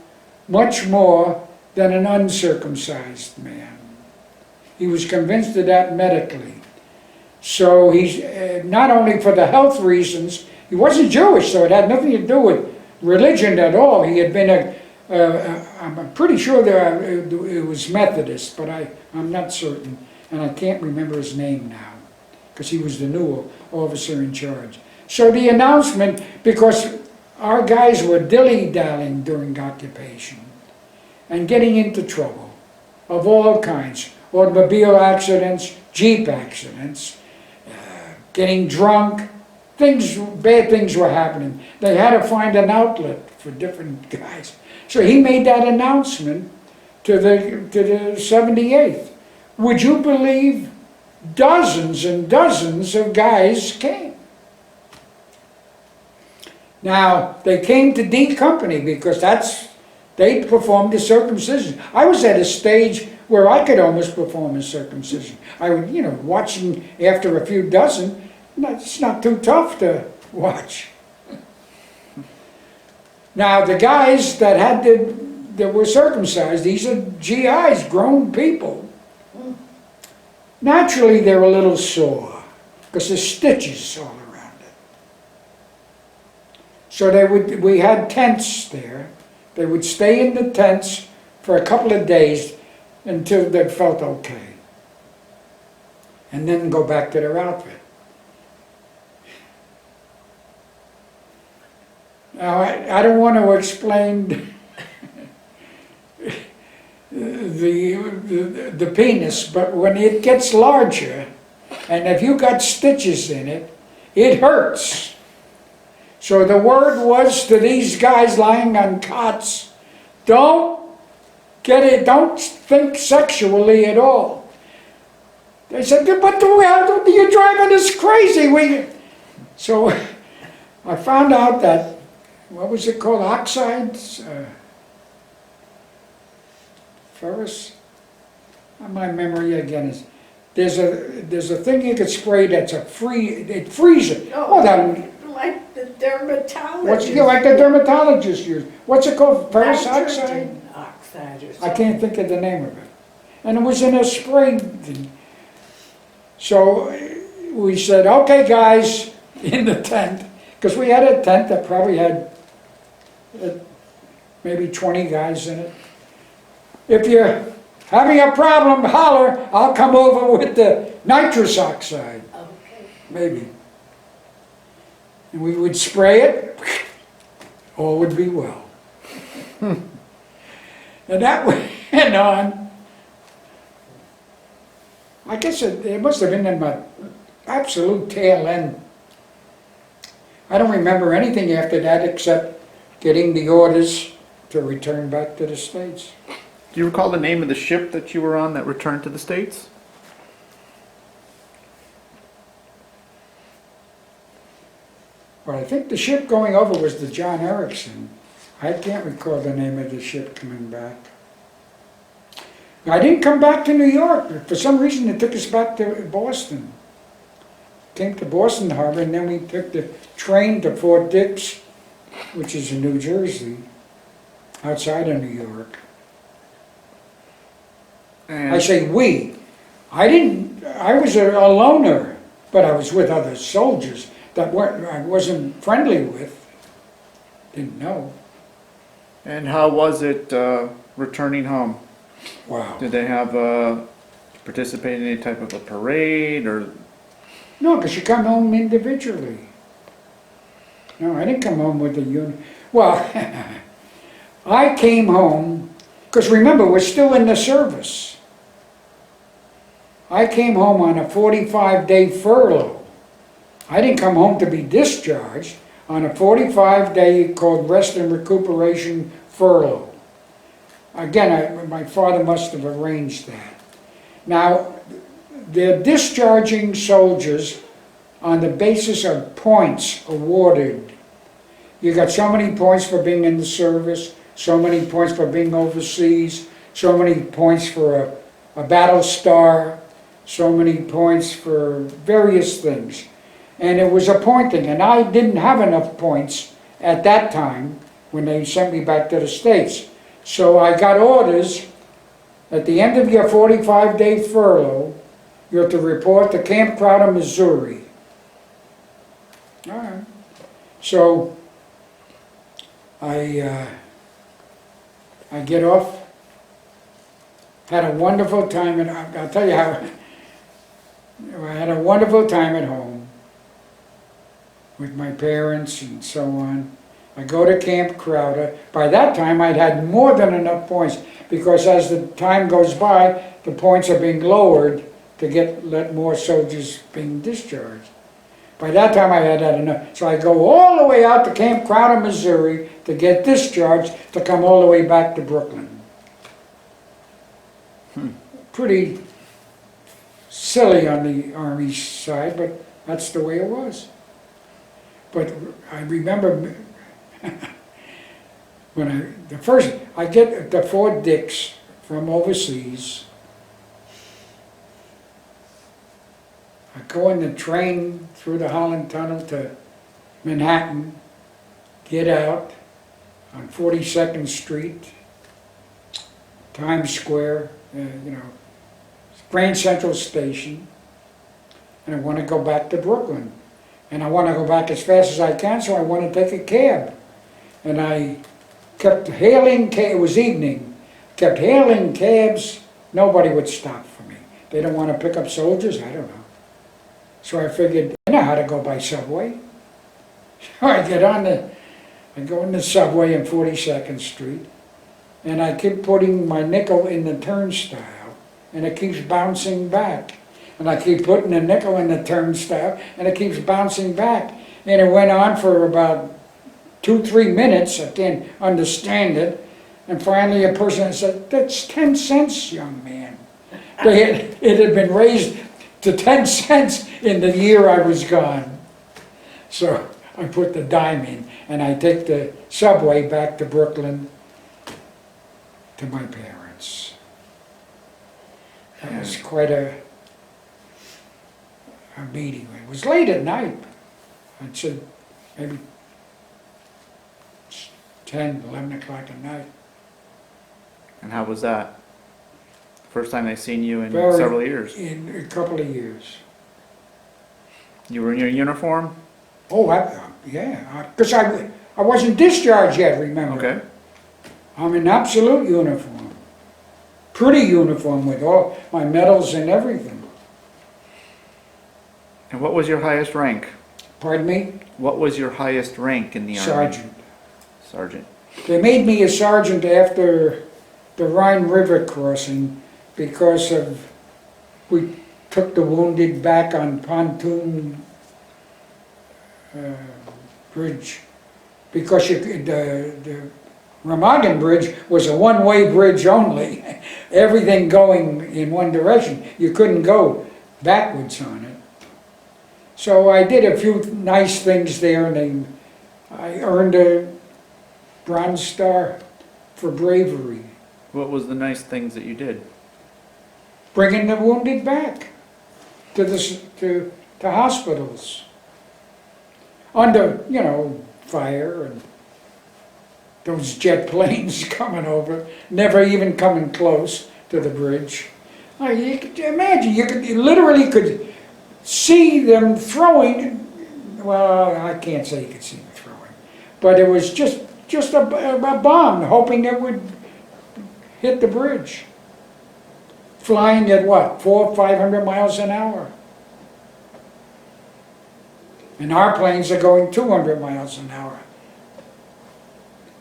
much more than an uncircumcised man. He was convinced of that medically. So he's, not only for the health reasons, he wasn't Jewish, so it had nothing to do with religion at all. He had been I'm pretty sure that it was Methodist, but I'm not certain, and I can't remember his name now, because he was the new officer in charge. So the announcement, because our guys were dilly-dallying during occupation and getting into trouble of all kinds, automobile accidents, Jeep accidents, getting drunk, bad things were happening. They had to find an outlet for different guys. So he made that announcement to the 78th. Would you believe dozens and dozens of guys came? Now, they came to D Company because they performed the circumcision. I was at a stage where I could almost perform a circumcision. I would, watching after a few dozen, it's not too tough to watch. Now, the guys that were circumcised, these are GIs, grown people. Naturally, they're a little sore because there's stitches all around it. So we had tents there. They would stay in the tents for a couple of days until they felt okay, and then go back to their outfit. Now, I don't want to explain the penis, but when it gets larger, and if you got stitches in it, it hurts. So the word was to these guys lying on cots, don't think sexually at all. They said, but you're driving us crazy. So I found out that, what was it called, oxides? Ferrous? My memory again is, there's a thing you could spray that's it freezes. Oh, that, like the dermatologist. like the dermatologist used. What's it called? Ferrous oxide? Nitrogen oxide or I something. can't think of the name of it. And it was in a spray thing. So we said, okay guys, in the tent, because we had a tent that probably had maybe 20 guys in it. If you're having a problem, holler, I'll come over with the nitrous oxide, Okay. maybe. And we would spray it, all would be well. And that went on. I guess it must have been in my absolute tail end. I don't remember anything after that except getting the orders to return back to the States. Do you recall the name of the ship that you were on that returned to the States? Well, I think the ship going over was the John Erksine. I can't recall the name of the ship coming back. I didn't come back to New York. For some reason, they took us back to Boston. Came to Boston Harbor, and then we took the train to Fort Dix, which is in New Jersey, outside of New York. And I say we. I was a loner, but I was with other soldiers that I wasn't friendly with. Didn't know. And how was it returning home? Wow. Did they have participate in any type of a parade or? No, because you come home individually. No, I didn't come home with the well, I came home, because remember, we're still in the service. I came home on a 45-day furlough. I didn't come home to be discharged, on a 45-day called rest and recuperation furlough. Again, my father must have arranged that. Now, they're discharging soldiers on the basis of points awarded. You got so many points for being in the service, so many points for being overseas, so many points for a battle star, so many points for various things. And it was a point thing, and I didn't have enough points at that time when they sent me back to the States. So I got orders, at the end of your 45-day furlough, you have to report to Camp Crowder, Missouri. All right. So I get off, had a wonderful time, and I'll tell you how, I had a wonderful time at home with my parents and so on. I go to Camp Crowder. By that time, I'd had more than enough points, because as the time goes by, the points are being lowered to let more soldiers being discharged. By that time, I had had enough. So I go all the way out to Camp Crowder, Missouri, to get discharged, to come all the way back to Brooklyn. Pretty silly on the Army side, but that's the way it was. But I remember when I get to Fort Dix from overseas. I go in the train through the Holland Tunnel to Manhattan, get out on 42nd Street, Times Square, Grand Central Station, and I want to go back to Brooklyn. And I want to go back as fast as I can, so I want to take a cab. And I kept hailing, it was evening, kept hailing cabs. Nobody would stop for me. They don't want to pick up soldiers? I don't know. So I figured, I know how to go by subway. So I go in the subway on 42nd Street, and I keep putting my nickel in the turnstile, and it keeps bouncing back. And I keep putting the nickel in the turnstile, and it keeps bouncing back. And it went on for about 2-3 minutes. I can't understand it. And finally a person said, "That's 10 cents, young man." It had been raised to 10 cents in the year I was gone. So I put the dime in, and I take the subway back to Brooklyn to my parents. That was quite a meeting. It was late at night. I'd say maybe 10, 11 o'clock at night. And how was that? First time they've seen you in several years. In a couple of years. You were in your uniform? Oh, yeah, because I wasn't discharged yet, remember? Okay. I'm in absolute uniform. Pretty uniform with all my medals and everything. And what was your highest rank? Pardon me? What was your highest rank in the Army? Sergeant. Sergeant. They made me a sergeant after the Rhine River crossing because we took the wounded back on pontoon bridge, because the Remagen Bridge was a one-way bridge only, everything going in one direction. You couldn't go backwards on it. So I did a few nice things there, and I earned a Bronze Star for bravery. What was the nice things that you did? Bringing the wounded back to hospitals. Under, fire and those jet planes coming over, never even coming close to the bridge. You could imagine, you literally could see them throwing, well, I can't say you could see them throwing, but it was just a bomb, hoping it would hit the bridge. Flying at what, 400 or 500 miles an hour? And our planes are going 200 miles an hour,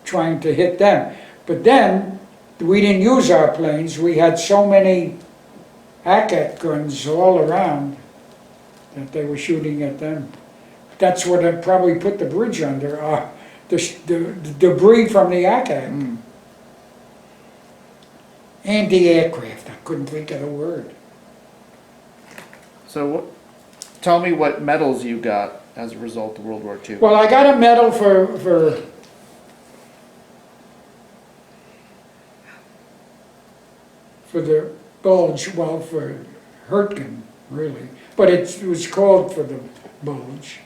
trying to hit them. But then, we didn't use our planes. We had so many Hackett guns all around that they were shooting at them. That's what it probably put the bridge under, the debris from the Hackett. Mm. Anti-aircraft, I couldn't think of the word. So tell me what medals you got as a result of World War II. Well, I got a medal for the Bulge, well, for Erskine, really. But it was called for the Bulge.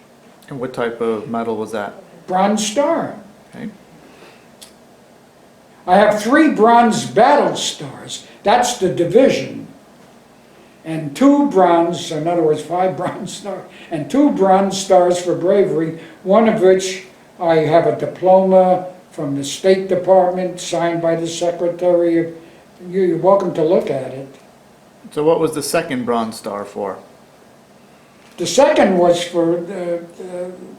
And what type of medal was that? Bronze Star. Okay. I have 3 Bronze Battle Stars. That's the division. And 2 bronze, in other words, 5 Bronze Stars, and 2 Bronze Stars for bravery, one of which I have a diploma from the State Department signed by the Secretary of... You're welcome to look at it. So what was the second Bronze Star for? The second was for the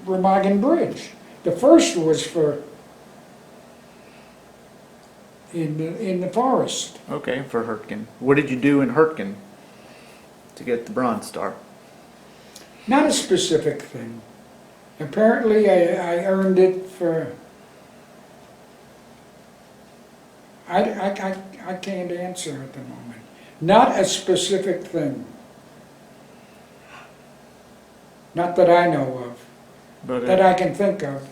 Remagen Bridge. The first was for in the forest. Okay, for Erskine. What did you do in Erskine to get the Bronze Star? Not a specific thing. Apparently, I earned it for. I can't answer at the moment. Not a specific thing. Not that I know of. But, That I can think of.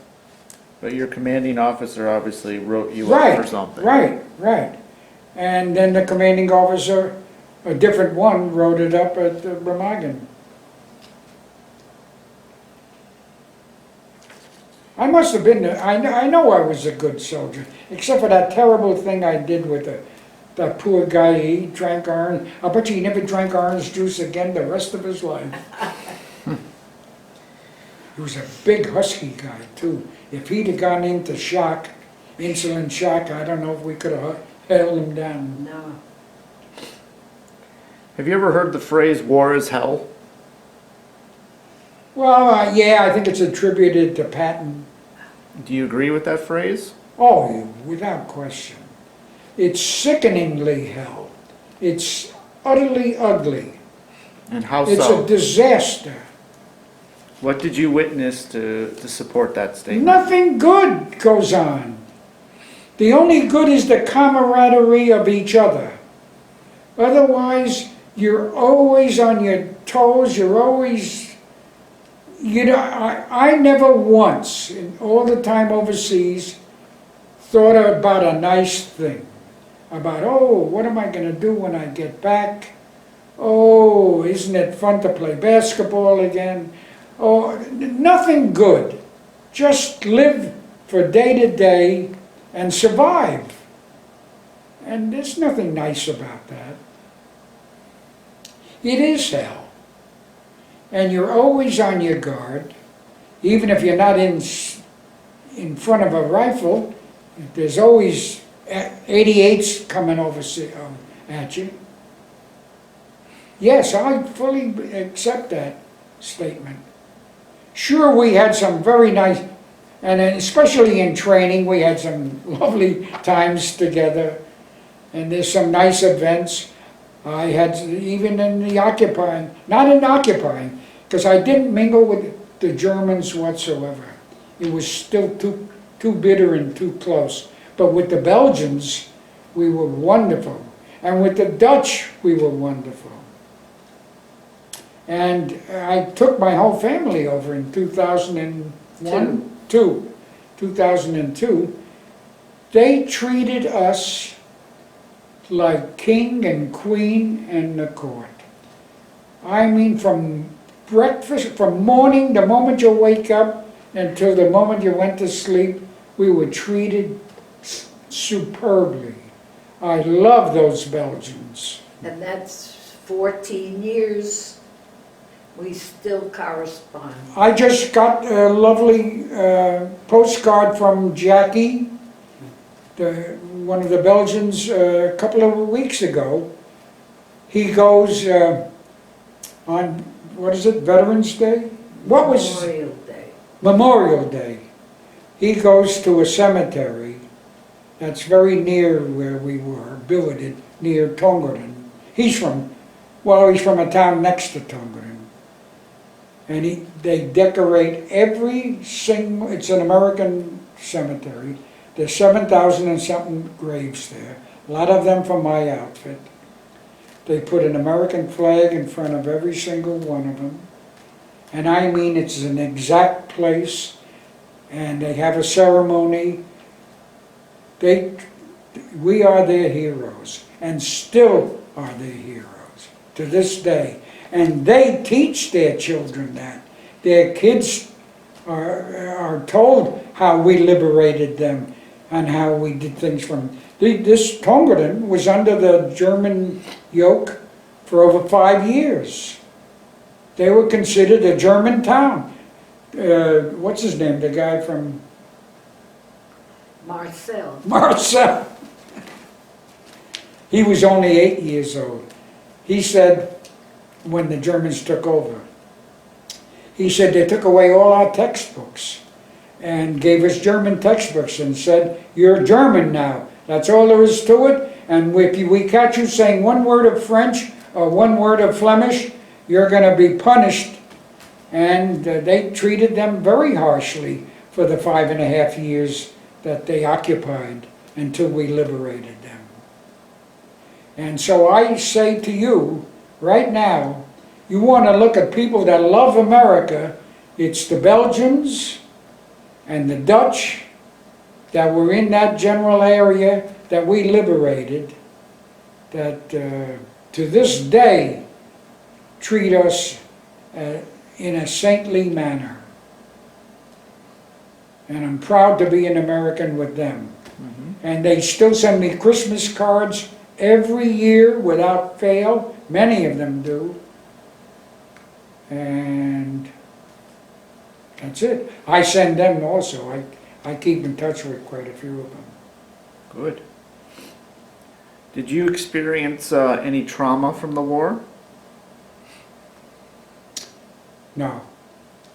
but your commanding officer obviously wrote you up for something. Right. And then the commanding officer, a different one, wrote it up at Remagen. I must have been, I know I was a good soldier, except for that terrible thing I did with that poor guy. He drank orange, I bet you he never drank orange juice again the rest of his life. He was a big husky guy too. If he'd have gone into shock, insulin shock, I don't know if we could have held him down. No. Have you ever heard the phrase "war is hell"? Well, yeah, I think it's attributed to Patton. Do you agree with that phrase? Oh, without question. It's sickeningly hell. It's utterly ugly. And how It's so? a disaster. What did you witness to support that statement? Nothing good goes on. The only good is the camaraderie of each other. Otherwise, you're always on your toes, you're always, you know, I never once, in all the time overseas, thought about a nice thing. About, oh, what am I going to do when I get back? Oh, isn't it fun to play basketball again? Oh, nothing good. Just live for day to day and survive. And there's nothing nice about that. It is hell. And you're always on your guard. Even if you're not in front of a rifle, there's always 88s coming over at you. Yes, I fully accept that statement. Sure, we had some very nice, and especially in training, we had some lovely times together, and there's some nice events. I had, even in the occupying, not in occupying, because I didn't mingle with the Germans whatsoever. It was still too bitter and too close. But with the Belgians, we were wonderful. And with the Dutch, we were wonderful. And I took my whole family over in 2002. They treated us like king and queen and the court. I mean, from breakfast, from morning, the moment you wake up, until the moment you went to sleep, we were treated superbly. I love those Belgians. And that's 14 years. We still correspond. I just got a lovely postcard from Jackie, one of the Belgians, a couple of weeks ago. He goes on, what is it, Veterans Day? what was Memorial Day. Memorial Day? He goes to a cemetery that's very near where we were, billeted, near Tongeren. He's from a town next to Tongeren. And they decorate every single, it's an American cemetery. There's 7,000 and something graves there, a lot of them from my outfit. They put an American flag in front of every single one of them. And I mean, it's an exact place, and they have a ceremony. We are their heroes, and still are their heroes to this day. And they teach their children that. Their kids are told how we liberated them and how we did things from. This Tongeren was under the German yoke for over 5 years. They were considered a German town. What's his name? The guy from Marcel. He was only 8 years old. He said, when the Germans took over, he said they took away all our textbooks and gave us German textbooks and said, you're German now. That's all there is to it. And if we catch you saying one word of French or one word of Flemish, you're going to be punished. And they treated them very harshly for the 5.5 years that they occupied until we liberated them. And so I say to you, right now, you want to look at people that love America, it's the Belgians and the Dutch that were in that general area that we liberated, that to this day treat us in a saintly manner. And I'm proud to be an American with them. Mm-hmm. And they still send me Christmas cards every year without fail. Many of them do. And that's it. I send them also. I keep in touch with quite a few of them. Good. Did you experience any trauma from the war? No,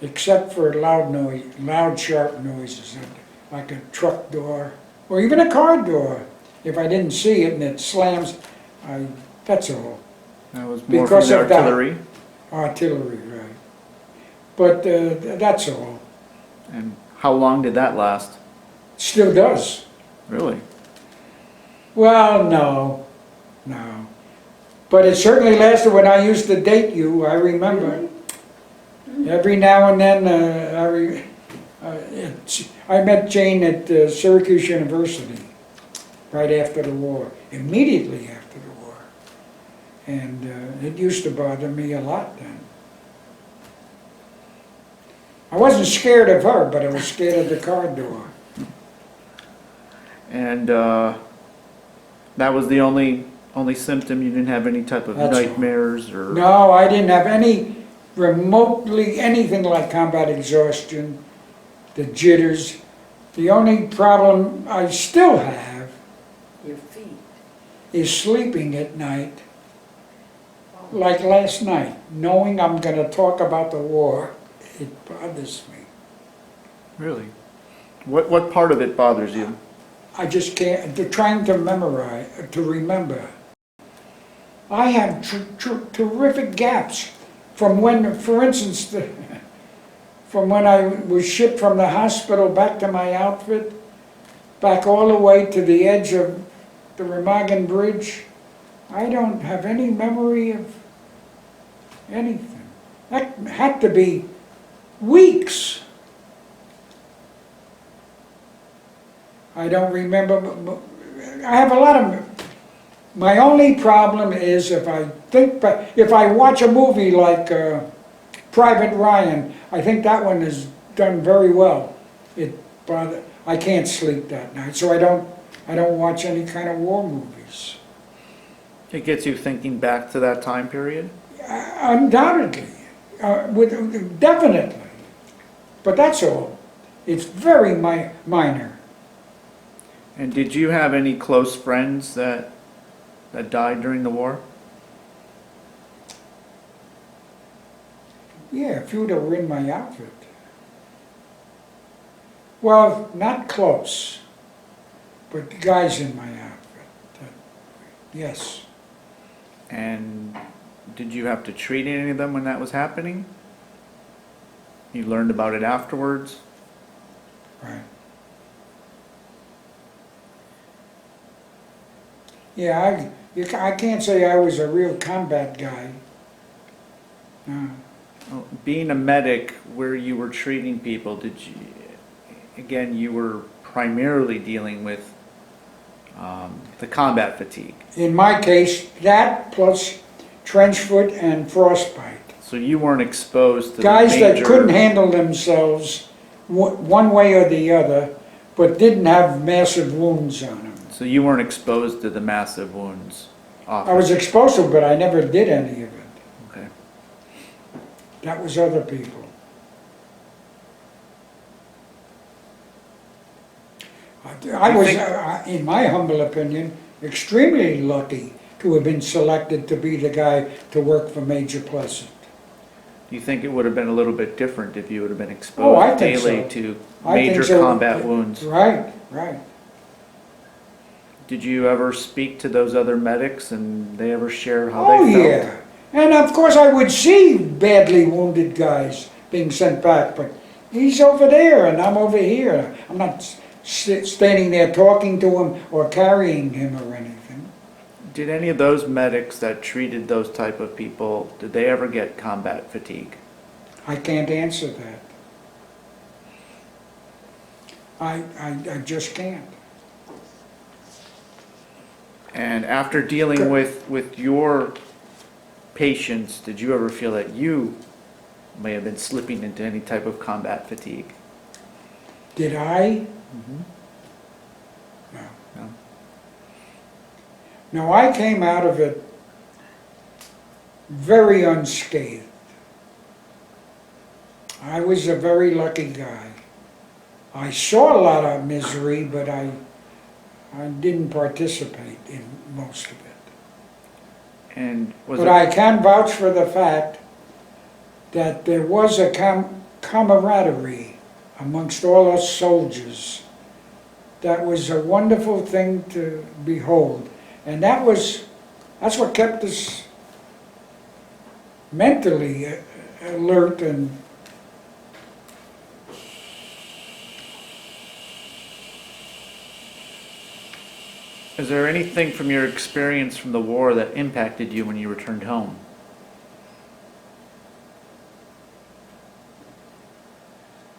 except for loud, sharp noises, like a truck door or even a car door. If I didn't see it and it slams, that's all. That was more Because from the of that. artillery? Artillery, right. But that's all. And how long did that last? Still does. Really? Well, no. But it certainly lasted when I used to date you, I remember. Really? Every now and then, I met Jane at Syracuse University right after the war, immediately after the war. And it used to bother me a lot then. I wasn't scared of her, but I was scared of the car door. And that was the only symptom? You didn't have any type of That's all. nightmares or? No, I didn't have any remotely anything like combat exhaustion, the jitters. The only problem I still have Your feet. is sleeping at night, like last night, knowing I'm going to talk about the war. It bothers me. Really? What part of it bothers you? I just can't, trying to remember. I have terrific gaps from when, for instance, from when I was shipped from the hospital back to my outfit, back all the way to the edge of the Remagen Bridge. I don't have any memory of anything. That had to be weeks. I don't remember. I have a lot of. My only problem is if I watch a movie like Private Ryan, I think that one is done very well. I can't sleep that night, so I don't watch any kind of war movies. It gets you thinking back to that time period? Undoubtedly, definitely. But that's all. It's very minor. And did you have any close friends that died during the war? Yeah, a few that were in my outfit. Well, not close, but the guys in my outfit. Yes. And did you have to treat any of them when that was happening? You learned about it afterwards? Right. Yeah, I can't say I was a real combat guy. No. Well, being a medic, where you were treating people, did you, again, you were primarily dealing with the combat fatigue. In my case, that plus trench foot and frostbite. So you weren't exposed to the Guys that major- couldn't handle themselves one way or the other, but didn't have massive wounds on them. So you weren't exposed to the massive wounds often? I was exposed to it, but I never did any of it. Okay. That was other people. I You was, think- in my humble opinion, extremely lucky to have been selected to be the guy to work for Major Pleasant. Do you think it would have been a little bit different if you would have been Oh, I exposed think daily so. to I think major so. combat wounds? Right, right. Did you ever speak to those other medics and they ever share how Oh, they felt? yeah. And of course I would see badly wounded guys being sent back, but he's over there and I'm over here. I'm not standing there talking to him or carrying him or anything. Did any of those medics that treated those type of people, did they ever get combat fatigue? I can't answer that. I just can't. And after dealing with your patients, did you ever feel that you may have been slipping into any type of combat fatigue? Did I? No. No? No, I came out of it very unscathed. I was a very lucky guy. I saw a lot of misery, but I didn't participate in most of it. And was But it, I can vouch for the fact that there was a camaraderie amongst all us soldiers. That was a wonderful thing to behold. And that's what kept us mentally alert and is there anything from your experience from the war that impacted you when you returned home?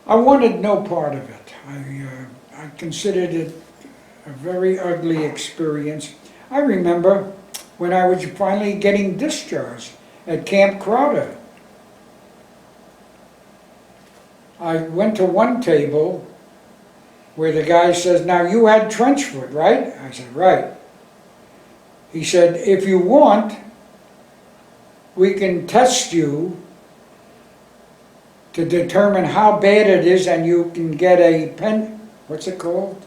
I wanted no part of it. I considered it a very ugly experience. I remember when I was finally getting discharged at Camp Crowder. I went to one table where the guy says, "Now you had trench foot, right?" I said, "Right." He said, "If you want, we can test you to determine how bad it is, and you can get a what's it called?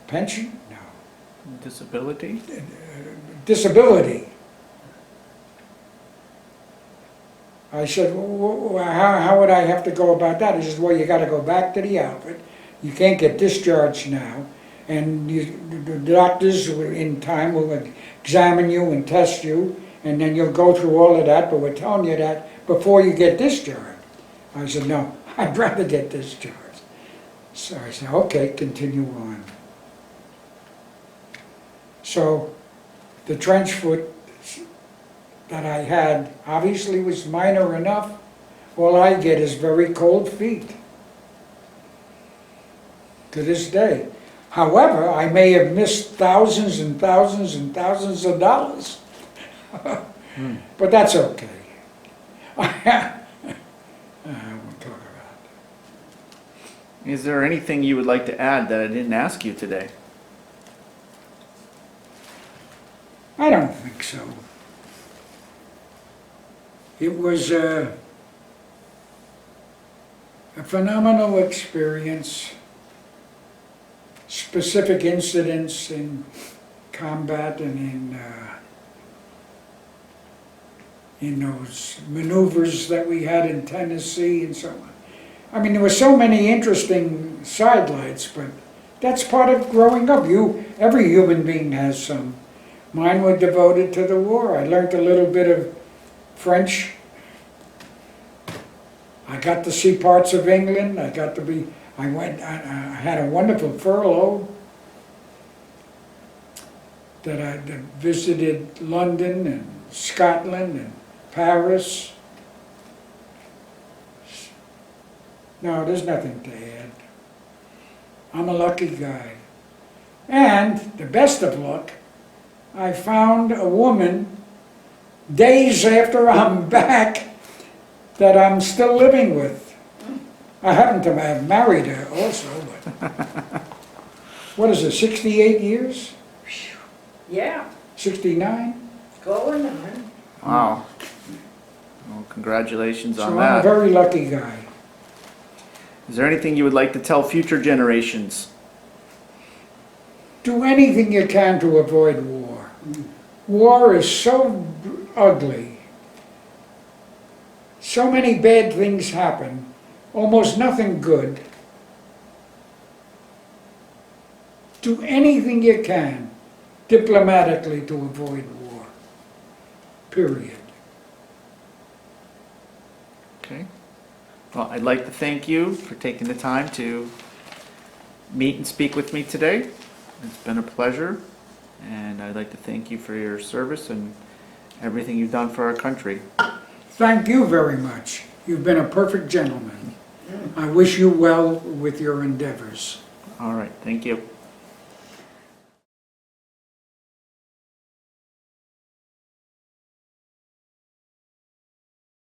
Pension? No. Disability? Disability." I said, well, how would I have to go about that? He says, "Well, you got to go back to the outfit. You can't get discharged now, and the doctors in time will examine you and test you, and then you'll go through all of that, but we're telling you that before you get discharged." I said, "No, I'd rather get discharged." So I said, "Okay, continue on." So the trench foot that I had obviously was minor enough. All I get is very cold feet to this day. However, I may have missed thousands and thousands and thousands of dollars. But that's okay. I won't talk about it. Is there anything you would like to add that I didn't ask you today? I don't think so. It was a phenomenal experience. Specific incidents in combat and in those maneuvers that we had in Tennessee and so on. I mean, there were so many interesting sidelights, but that's part of growing up. Every human being has some. Mine were devoted to the war. I learned a little bit of French. I got to see parts of England. I had a wonderful furlough that I visited London and Scotland and Paris. No, there's nothing to add. I'm a lucky guy. And the best of luck, I found a woman days after I'm back that I'm still living with. I happen to have married her also, but what is it, 68 years? Yeah, 69? going on. Wow. Well, congratulations So on I'm a that. very lucky guy. Is there anything you would like to tell future generations? Do anything you can to avoid war. War is so ugly. So many bad things happen, almost nothing good. Do anything you can diplomatically to avoid war. Period. Okay. Well, I'd like to thank you for taking the time to meet and speak with me today. It's been a pleasure, and I'd like to thank you for your service and everything you've done for our country. Thank you very much. You've been a perfect gentleman. I wish you well with your endeavors. All right, thank you.